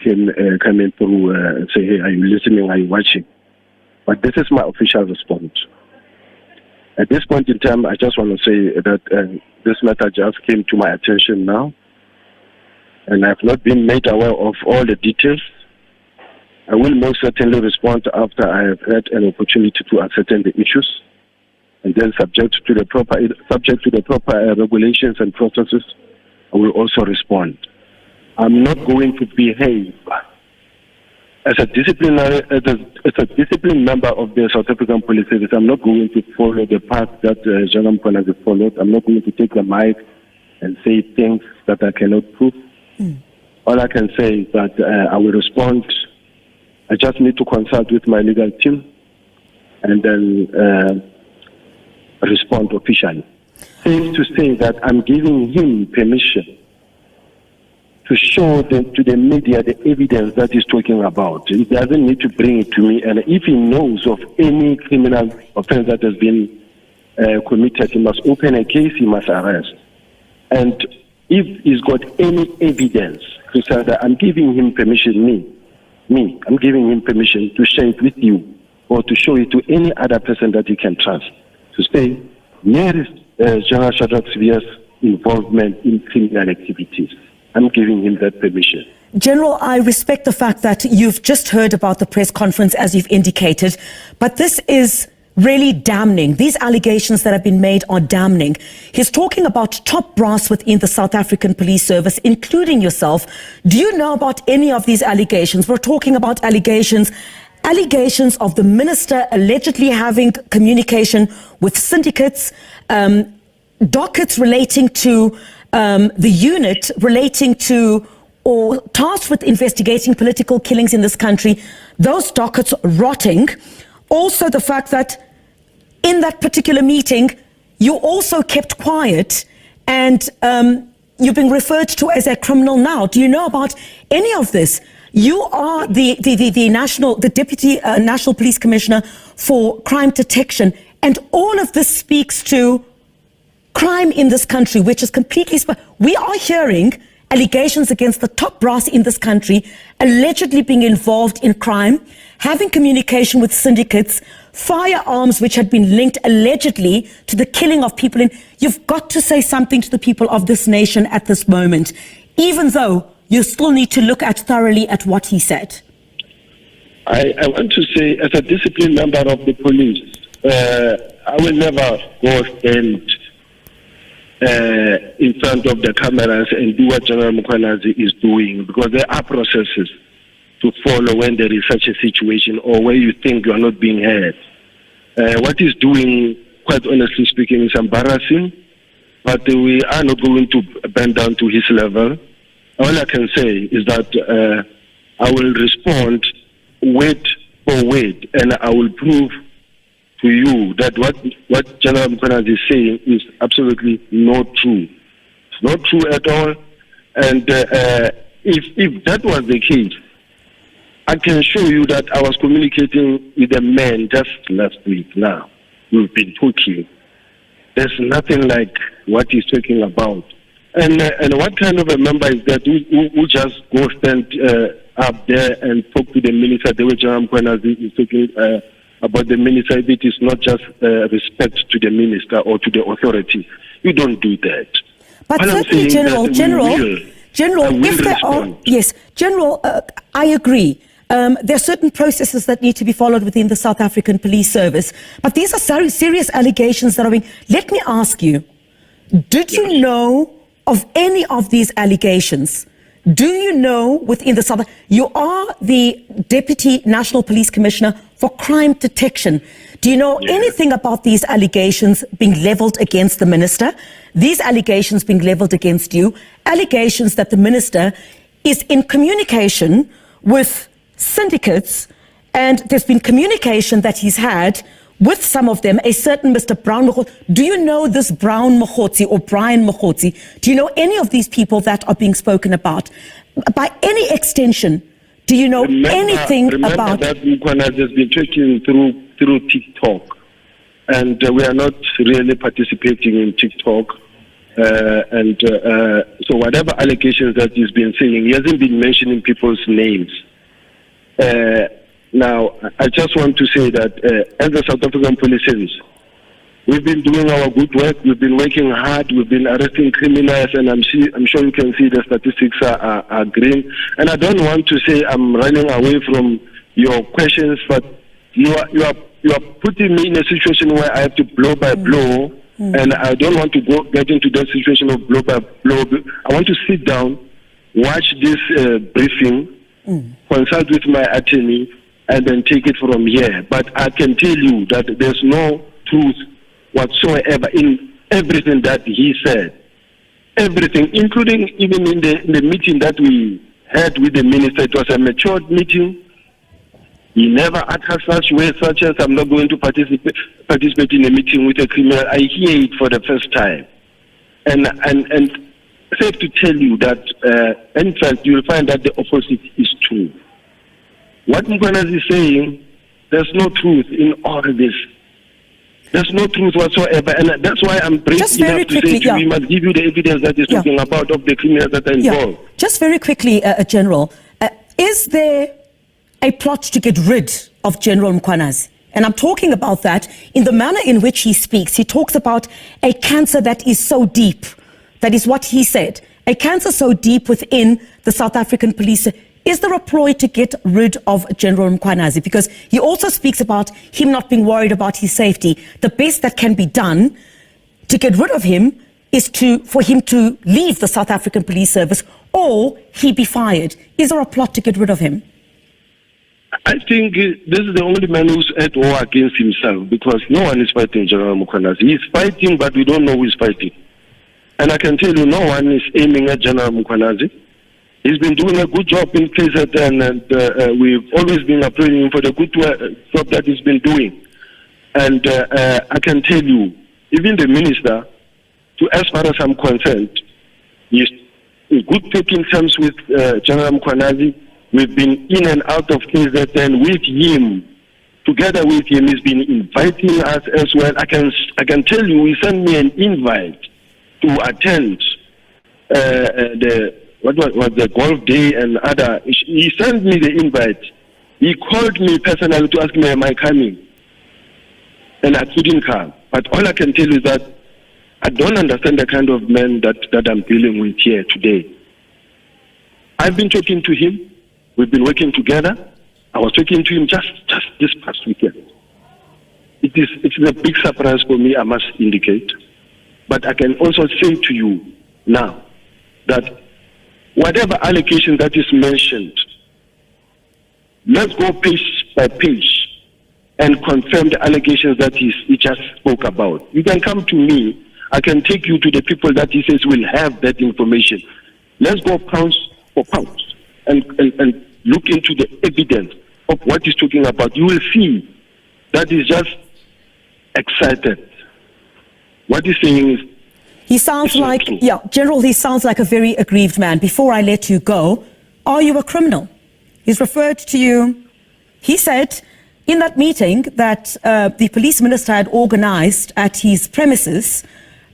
came coming through and say, hey, are you listening? Are you watching? But this is my official response. At this point in time, I just want to say that this matter just came to my attention now, and I have not been made aware of all the details. I will most certainly respond after I have had an opportunity to ascertain the issues, and then subject to the proper regulations and processes, I will also respond. I'm not going to behave as a disciplined member of the South African Police Service. I'm not going to follow the path that General Mkhwanazi followed. I'm not going to take the mic and say things that I cannot prove. All I can say is that I will respond. I just need to consult with my legal team and then respond officially. Safe to say that I'm giving him permission to show to the media the evidence that he's talking about. He doesn't need to bring it to me, and if he knows of any criminal offense that has been committed, he must open a case, he must arrest. And if he's got any evidence to say that, I'm giving him permission, I'm giving him permission to share it with you or to show it to any other person that he can trust, to say, where is General Shadrack Sibiya's involvement in criminal activities? I'm giving him that permission. General, I respect the fact that you've just heard about the press conference, as you've indicated, but this is really damning. These allegations that have been made are damning. He's talking about top brass within the South African Police Service, including yourself. Do you know about any of these allegations? We're talking about allegations of the minister allegedly having communication with syndicates, dockets relating to the unit relating to or tasked with investigating political killings in this country, those dockets rotting. Also the fact that in that particular meeting, you also kept quiet and you're being referred to as a criminal now. Do you know about any of this? You are the Deputy National Police Commissioner for Crime Detection, and all of this speaks to crime in this country, which is completely... We are hearing allegations against the top brass in this country allegedly being involved in crime, having communication with syndicates, firearms which had been linked allegedly to the killing of people. You've got to say something to the people of this nation at this moment, even though you still need to look thoroughly at what he said. I want to say, as a disciplined member of the police, I will never go stand in front of the cameras and do what General Mkhwanazi is doing, because there are processes to follow when there is such a situation or where you think you are not being heard. What he's doing, quite honestly speaking, is embarrassing, but we are not going to bend down to his level. All I can say is that I will respond word for word, and I will prove to you that what General Mkhwanazi is saying is absolutely not true. It's not true at all. And if that was the case, I can show you that I was communicating with a man just last week now. We've been talking. There's nothing like what he's talking about. And what kind of a member is that who just go stand up there and talk to the minister the way General Mkhwanazi is talking about the minister? It is not just respect to the minister or to the authority. You don't do that. But certainly, General, if there are, yes, General, I agree. There are certain processes that need to be followed within the South African Police Service. But these are very serious allegations that are being... Let me ask you, did you know of any of these allegations? Do you know within the South... You are the Deputy National Police Commissioner for Crime Detection. Do you know anything about these allegations being leveled against the minister? These allegations being leveled against you? Allegations that the minister is in communication with syndicates, and there's been communication that he's had with some of them, a certain Mr. Brown Mkhwanazi. Do you know this Brown Mkhwanazi or Brian Mkhwanazi? Do you know any of these people that are being spoken about? By any extension, do you know anything about... that Mkhwanazi has been talking through TikTok, and we are not really participating in TikTok. So whatever allegations that he's been saying, he hasn't been mentioning people's names. Now, I just want to say that as the South African Police Service, we've been doing our good work. We've been working hard. We've been arresting criminals, and I'm sure you can see the statistics are green. And I don't want to say I'm running away from your questions, but you are putting me in a situation where I have to blow by blow, and I don't want to get into that situation of blow by blow. I want to sit down, watch this briefing, consult with my attorney, and then take it from here. But I can tell you that there's no truth whatsoever in everything that he said. Everything, including even in the meeting that we had with the minister. It was a matured meeting. He never uttered such words such as, I'm not going to participate in a meeting with a criminal. I hear it for the first time. And safe to tell you that, in fact, you will find that the opposite is true. What Mkhwanazi is saying, there's no truth in all this. There's no truth whatsoever, and that's why I'm brave enough to say to you, we must give you the evidence that is talking about of the criminals that are involved. Just very quickly, General, is there a plot to get rid of General Mkhwanazi? And I'm talking about that in the manner in which he speaks. He talks about a cancer that is so deep. That is what he said. A cancer so deep within the South African police. Is there a ploy to get rid of General Mkhwanazi? Because he also speaks about him not being worried about his safety. The best that can be done to get rid of him is for him to leave the South African Police Service, or he be fired. Is there a plot to get rid of him? I think this is the only man who's at war against himself, because no one is fighting General Mkhwanazi. He's fighting, but we don't know who is fighting. And I can tell you, no one is aiming at General Mkhwanazi. He's been doing a good job in KZN, and we've always been applauding him for the good job that he's been doing. And I can tell you, even the minister, as far as I'm concerned, he's in good talking terms with General Mkhwanazi. We've been in and out of KZN with him. Together with him, he's been inviting us as well. I can tell you, he sent me an invite to attend what was the golf day and other. He sent me the invite. He called me personally to ask me, am I coming? And I couldn't come. But all I can tell you is that I don't understand the kind of man that I'm dealing with here today. I've been talking to him. We've been working together. I was talking to him just this past weekend. it's a big surprise for me, I must indicate. But I can also say to you now that whatever allegation that is mentioned, let's go page by page and confirm the allegations that he just spoke about. You can come to me, I can take you to the people that he says will have that information. Let's go pound for pound and look into the evidence of what he's talking about. You will see that he's just excited. What he's saying is, he sounds like, yeah, General, he sounds like a very aggrieved man. Before I let you go, are you a criminal? He's referred to you. He said in that meeting that the police minister had organized at his premises,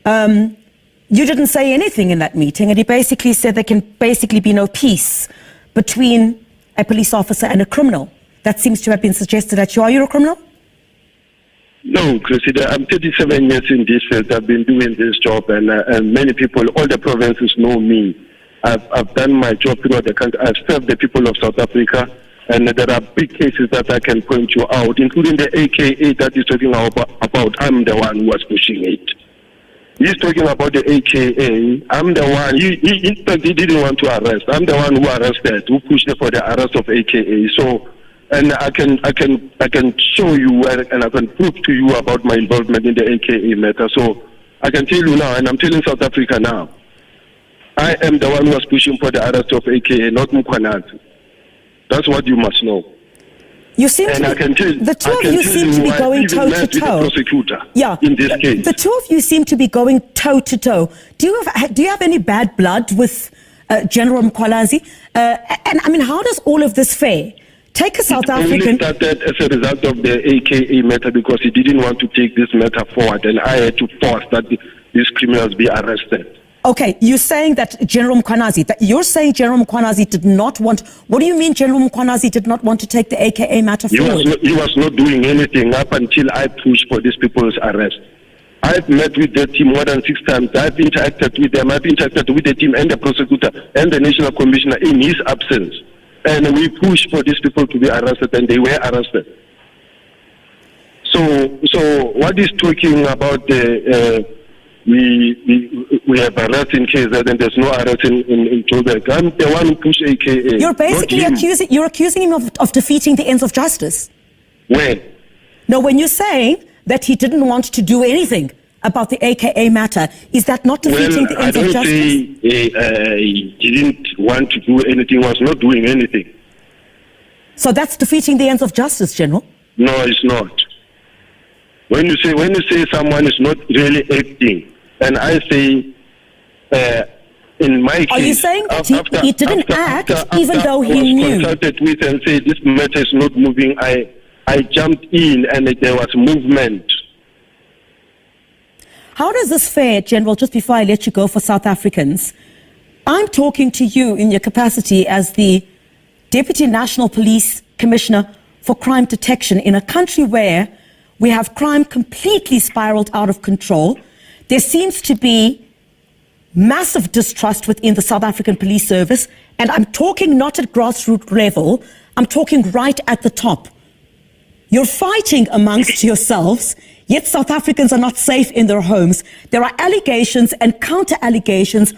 you didn't say anything in that meeting, and he basically said there can basically be no peace between a police officer and a criminal. That seems to have been suggested at you. Are you a criminal? No, Cressida, I'm 37 years in this field. I've been doing this job, and many people, all the provinces know me. I've done my job throughout the country. I've served the people of South Africa, and there are big cases that I can point you out, including the AKA that he's talking about. I'm the one who was pushing it. He's talking about the AKA. I'm the one. In fact, he didn't want to arrest. I'm the one who arrested, who pushed for the arrest of AKA. So, and I can show you and I can prove to you about my involvement in the AKA matter. So I can tell you now, and I'm telling South Africa now, I am the one who was pushing for the arrest of AKA, not Mkhwanazi. That's what you must know. You seem and to I can tell, the two of you seem to be going toe to toe. Prosecutor, yeah, in this case, the two of you seem to be going toe to toe. Do you have any bad blood with General Mkhwanazi? And I mean, how does all of this fare? Take a South African. It only started as a result of the AKA matter because he didn't want to take this matter forward, and I had to force that these criminals be arrested. Okay, you're saying that General Mkhwanazi, you're saying General Mkhwanazi did not want, what do you mean General Mkhwanazi did not want to take the AKA matter forward? He was not doing anything up until I pushed for these people's arrest. I've met with the team more than 6 times. I've interacted with them. I've interacted with the team and the prosecutor and the National Commissioner in his absence. And we pushed for these people to be arrested, and they were arrested. So what is talking about we have arrest in KZ and there's no arrest in Joburg. I'm the one who pushed AKA. You're basically accusing him of defeating the ends of justice. When? No, when you're saying that he didn't want to do anything about the AKA matter, is that not defeating the ends of justice? I don't say he didn't want to do anything, was not doing anything. So that's defeating the ends of justice, General? No, it's not. When you say someone is not really acting, and I say, in my case, are you saying that he didn't act even though he knew? Consulted with and said this matter is not moving. I jumped in and there was movement. How does this fare, General, just before I let you go, for South Africans? I'm talking to you in your capacity as the Deputy National Police Commissioner for Crime Detection in a country where we have crime completely spiraled out of control. There seems to be massive distrust within the South African Police Service, and I'm talking not at grassroots level, I'm talking right at the top. You're fighting amongst yourselves, yet South Africans are not safe in their homes. There are allegations and counter-allegations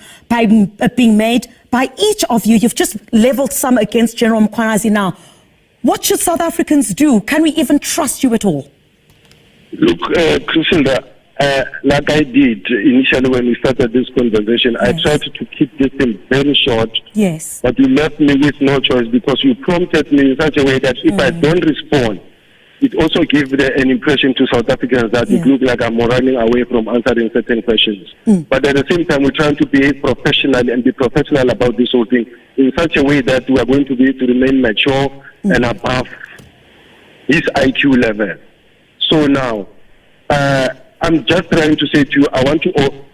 being made by each of you. You've just leveled some against General Mkhwanazi now. What should South Africans do? Can we even trust you at all? Look, Crisenda, like I did initially when we started this conversation, yes. I tried to keep this thing very short. Yes. But you left me with no choice because you prompted me in such a way that if I don't respond, it also gives an impression to South Africans that it looks like I'm running away from answering certain questions. But at the same time, we're trying to behave professionally and be professional about this whole thing in such a way that we are going to be able to remain mature and above his IQ level. So now, I'm just trying to say to you, I want to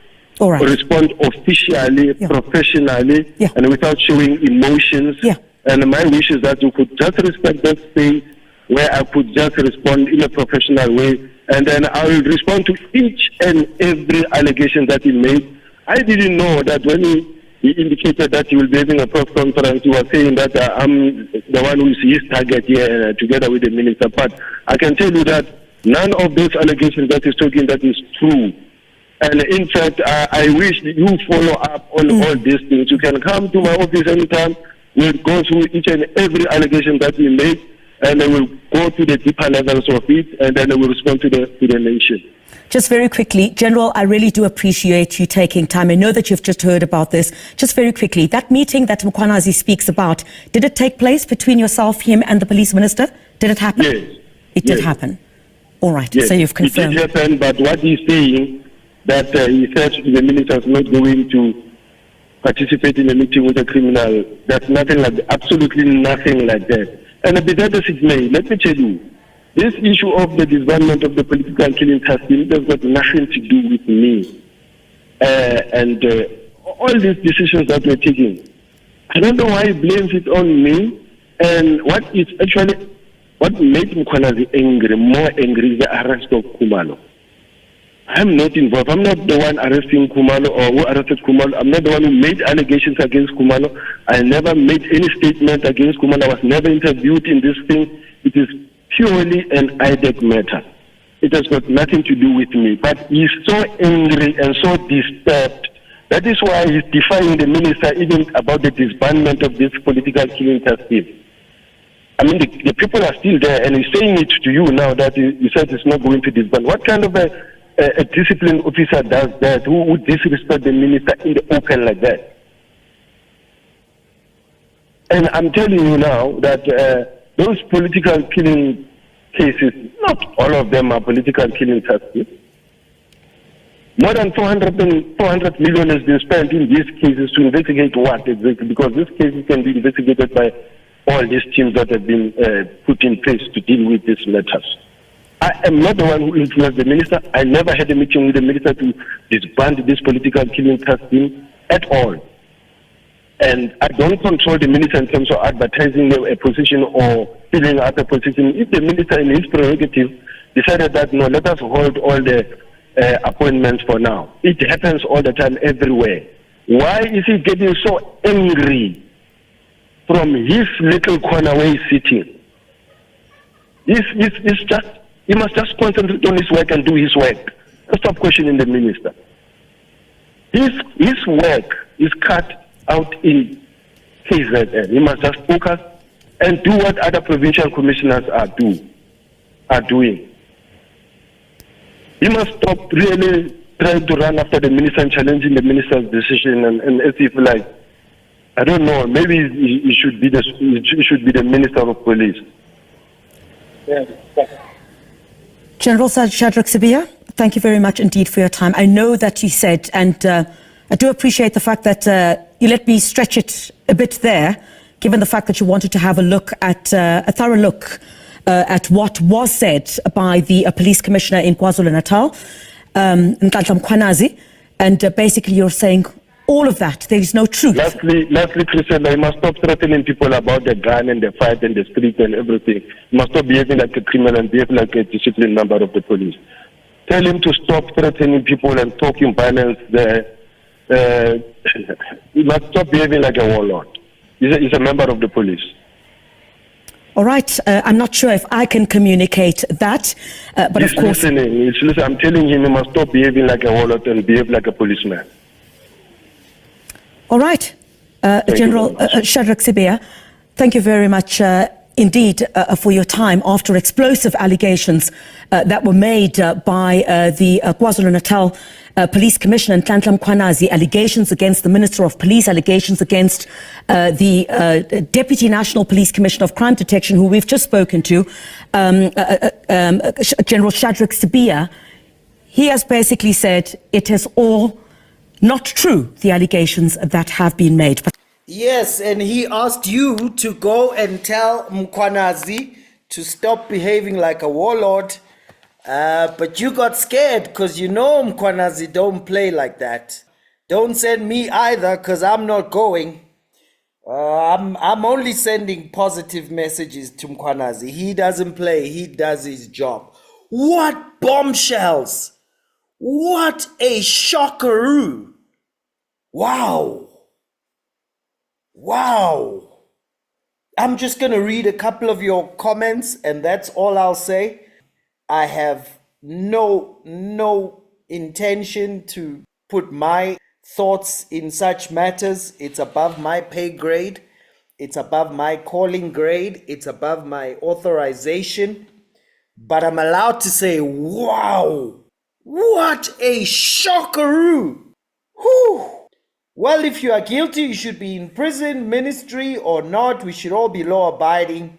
respond officially, professionally, and without showing emotions. And my wish is that you could just respect that space where I could just respond in a professional way, and then I will respond to each and every allegation that he made. I didn't know that when he indicated that he will be having a press conference, he was saying that I'm the one who is his target here together with the minister. But I can tell you that None of those allegations that he's talking that is true. And in fact, I wish you follow up on all these things. You can come to my office anytime. We'll go through each and every allegation that we make, and then we'll go to the deeper levels of it, and then we'll respond to the nation. Just very quickly, General, I really do appreciate you taking time. I know that you've just heard about this. Just very quickly, that meeting that Mkhwanazi speaks about, did it take place between yourself, him, and the police minister? Did it happen? Yes. It did happen. All right, Yes. so you've confirmed. It did happen, but what he's saying, that he said the minister is not going to participate in a meeting with a criminal. That's nothing like that, absolutely nothing like that. And be that as it may, let me tell you, this issue of the disbandment of the political killing task team has got nothing to do with me. And all these decisions that we're taking, I don't know why he blames it on me. And what made Mkhwanazi angry, more angry, is the arrest of Khumalo. I'm not involved. I'm not the one arresting Khumalo or who arrested Khumalo. I'm not the one who made allegations against Khumalo. I never made any statement against Khumalo. I was never interviewed in this thing. It is purely an IDEC matter. It has got nothing to do with me. But he's so angry and so disturbed. That is why he's defying the minister even about the disbandment of this political killing task team. I mean, the people are still there, and he's saying it to you now that he said it's not going to disband. What kind of a disciplined officer does that? Who would disrespect the minister in the open like that? And I'm telling you now that those political killing cases, not all of them are political killing cases. More than 400 million has been spent in these cases to investigate what exactly, because these cases can be investigated by all these teams that have been put in place to deal with these matters. I am not the one who influenced the minister. I never had a meeting with the minister to disband this political killing task team at all. And I don't control the minister in terms of advertising a position or filling up a position. If the minister in his prerogative decided that, no, let us hold all the appointments for now. It happens all the time everywhere. Why is he getting so angry from his little corner where he's sitting? He must just concentrate on his work and do his work. Stop questioning the minister. His work is cut out in KZN. He must just focus and do what other provincial commissioners are doing. He must stop really trying to run after the minister and challenging the minister's decision and as if like, I don't know, maybe he should be the minister of police. Yeah. General Shadrack Sibiya, thank you very much indeed for your time. I know that you said, and I do appreciate the fact that you let me stretch it a bit there, given the fact that you wanted to have a look at a thorough look at what was said by the police commissioner in KwaZulu-Natal, Nhlanhla Mkhwanazi, and basically you're saying all of that, there is no truth. Lastly, Christian, you must stop threatening people about the gun and the fight and the street and everything. You must stop behaving like a criminal and behave like a disciplined member of the police. Tell him to stop threatening people and talking violence there. You must stop behaving like a warlord. He's a member of the police. All right. I'm not sure if I can communicate that, but He's of course... listening. I'm telling him he must stop behaving like a warlord and behave like a policeman. All right. General Shadrack Sibiya, thank you very much indeed for your time after explosive allegations that were made by the KwaZulu-Natal Police Commissioner Nhlanhla Mkhwanazi, allegations against the Minister of Police, allegations against the Deputy National Police Commissioner of Crime Detection, who we've just spoken to, General Shadrack Sibiya. He has basically said it is all not true, the allegations that have been made. But yes, and he asked you to go and tell Mkhwanazi to stop behaving like a warlord, but you got scared because you know Mkhwanazi don't play like that. Don't send me either because I'm not going. I'm only sending positive messages to Mkhwanazi. He doesn't play, he does his job. What bombshells! What a shockeroo! Wow. Wow. I'm just going to read a couple of your comments and that's all I'll say. I have no intention to put my thoughts in such matters. It's above my pay grade. It's above my calling grade. It's above my authorization. But I'm allowed to say, wow, what a shockaroo. Whew. Well, if you are guilty, you should be in prison, ministry or not. We should all be law abiding.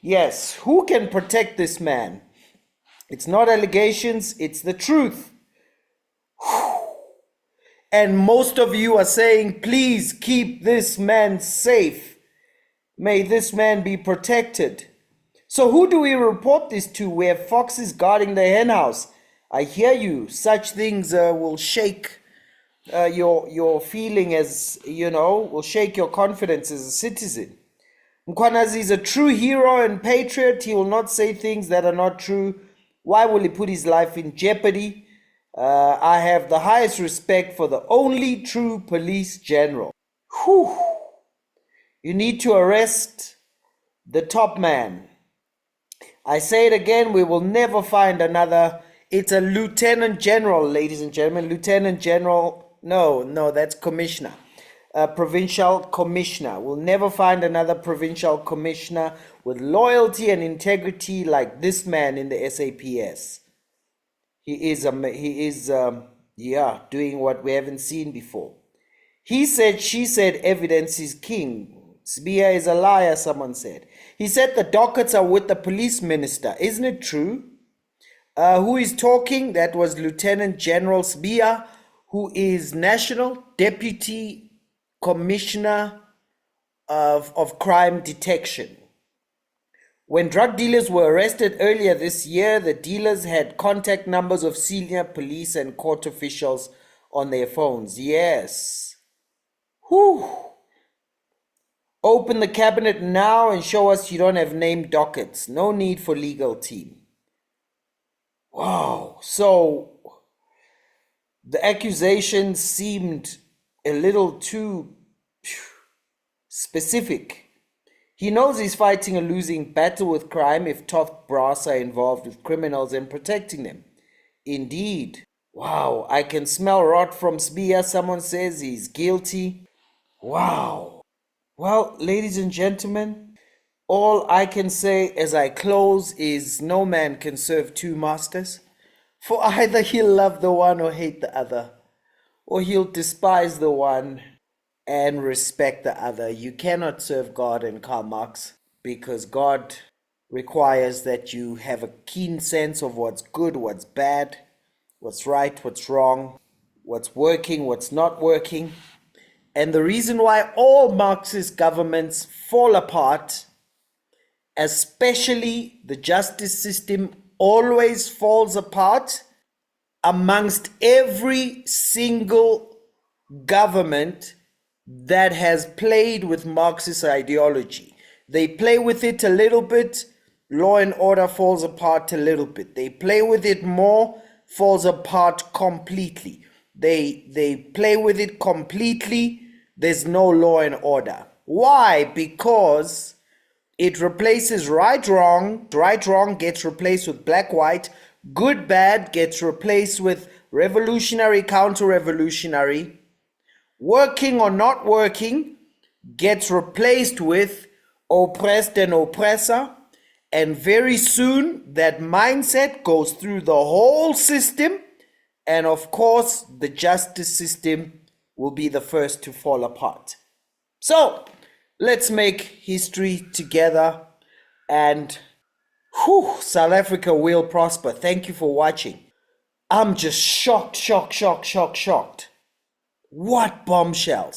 Yes, who can protect this man? It's not allegations, it's the truth. And most of you are saying, please keep this man safe. May this man be protected. So who do we report this to? We have foxes guarding the hen house. I hear you. Such things will shake your feeling as, will shake your confidence as a citizen. Mkhwanazi is a true hero and patriot. He will not say things that are not true. Why will he put his life in jeopardy? I have the highest respect for the only true police general. Whew. You need to arrest the top man. I say it again, we will never find another. It's a lieutenant general, ladies and gentlemen. Lieutenant general, no, that's commissioner. Provincial commissioner. We'll never find another provincial commissioner with loyalty and integrity like this man in the SAPS. He is doing what we haven't seen before. He said, she said, evidence is king. Sibiya is a liar, someone said. He said the dockets are with the police minister. Isn't it true? Who is talking? That was Lieutenant General Sibiya, who is National Deputy Commissioner of Crime Detection. When drug dealers were arrested earlier this year, the dealers had contact numbers of senior police and court officials on their phones. Yes. Whew. Open the cabinet now and show us you don't have named dockets. No need for legal team. Wow. So the accusations seemed a little too specific. He knows he's fighting a losing battle with crime if top brass are involved with criminals and protecting them. Indeed. Wow, I can smell rot from Sibiya. Someone says he's guilty. Wow. Well, ladies and gentlemen, all I can say as I close is no man can serve two masters, for either he'll love the one or hate the other, or he'll despise the one and respect the other. You cannot serve God and Karl Marx, because God requires that you have a keen sense of what's good, what's bad, what's right, what's wrong, what's working, what's not working. And the reason why all Marxist governments fall apart, especially the justice system always falls apart amongst every single government that has played with Marxist ideology. They play with it a little bit, law and order falls apart a little bit. They play with it more, falls apart completely. They play with it completely, there's no law and order. Why? Because it replaces right wrong gets replaced with black white, good bad gets replaced with revolutionary counter-revolutionary, working or not working gets replaced with oppressed and oppressor, and very soon that mindset goes through the whole system, and of course the justice system will be the first to fall apart. So let's make history together, and South Africa will prosper. Thank you for watching. I'm just shocked. What bombshells.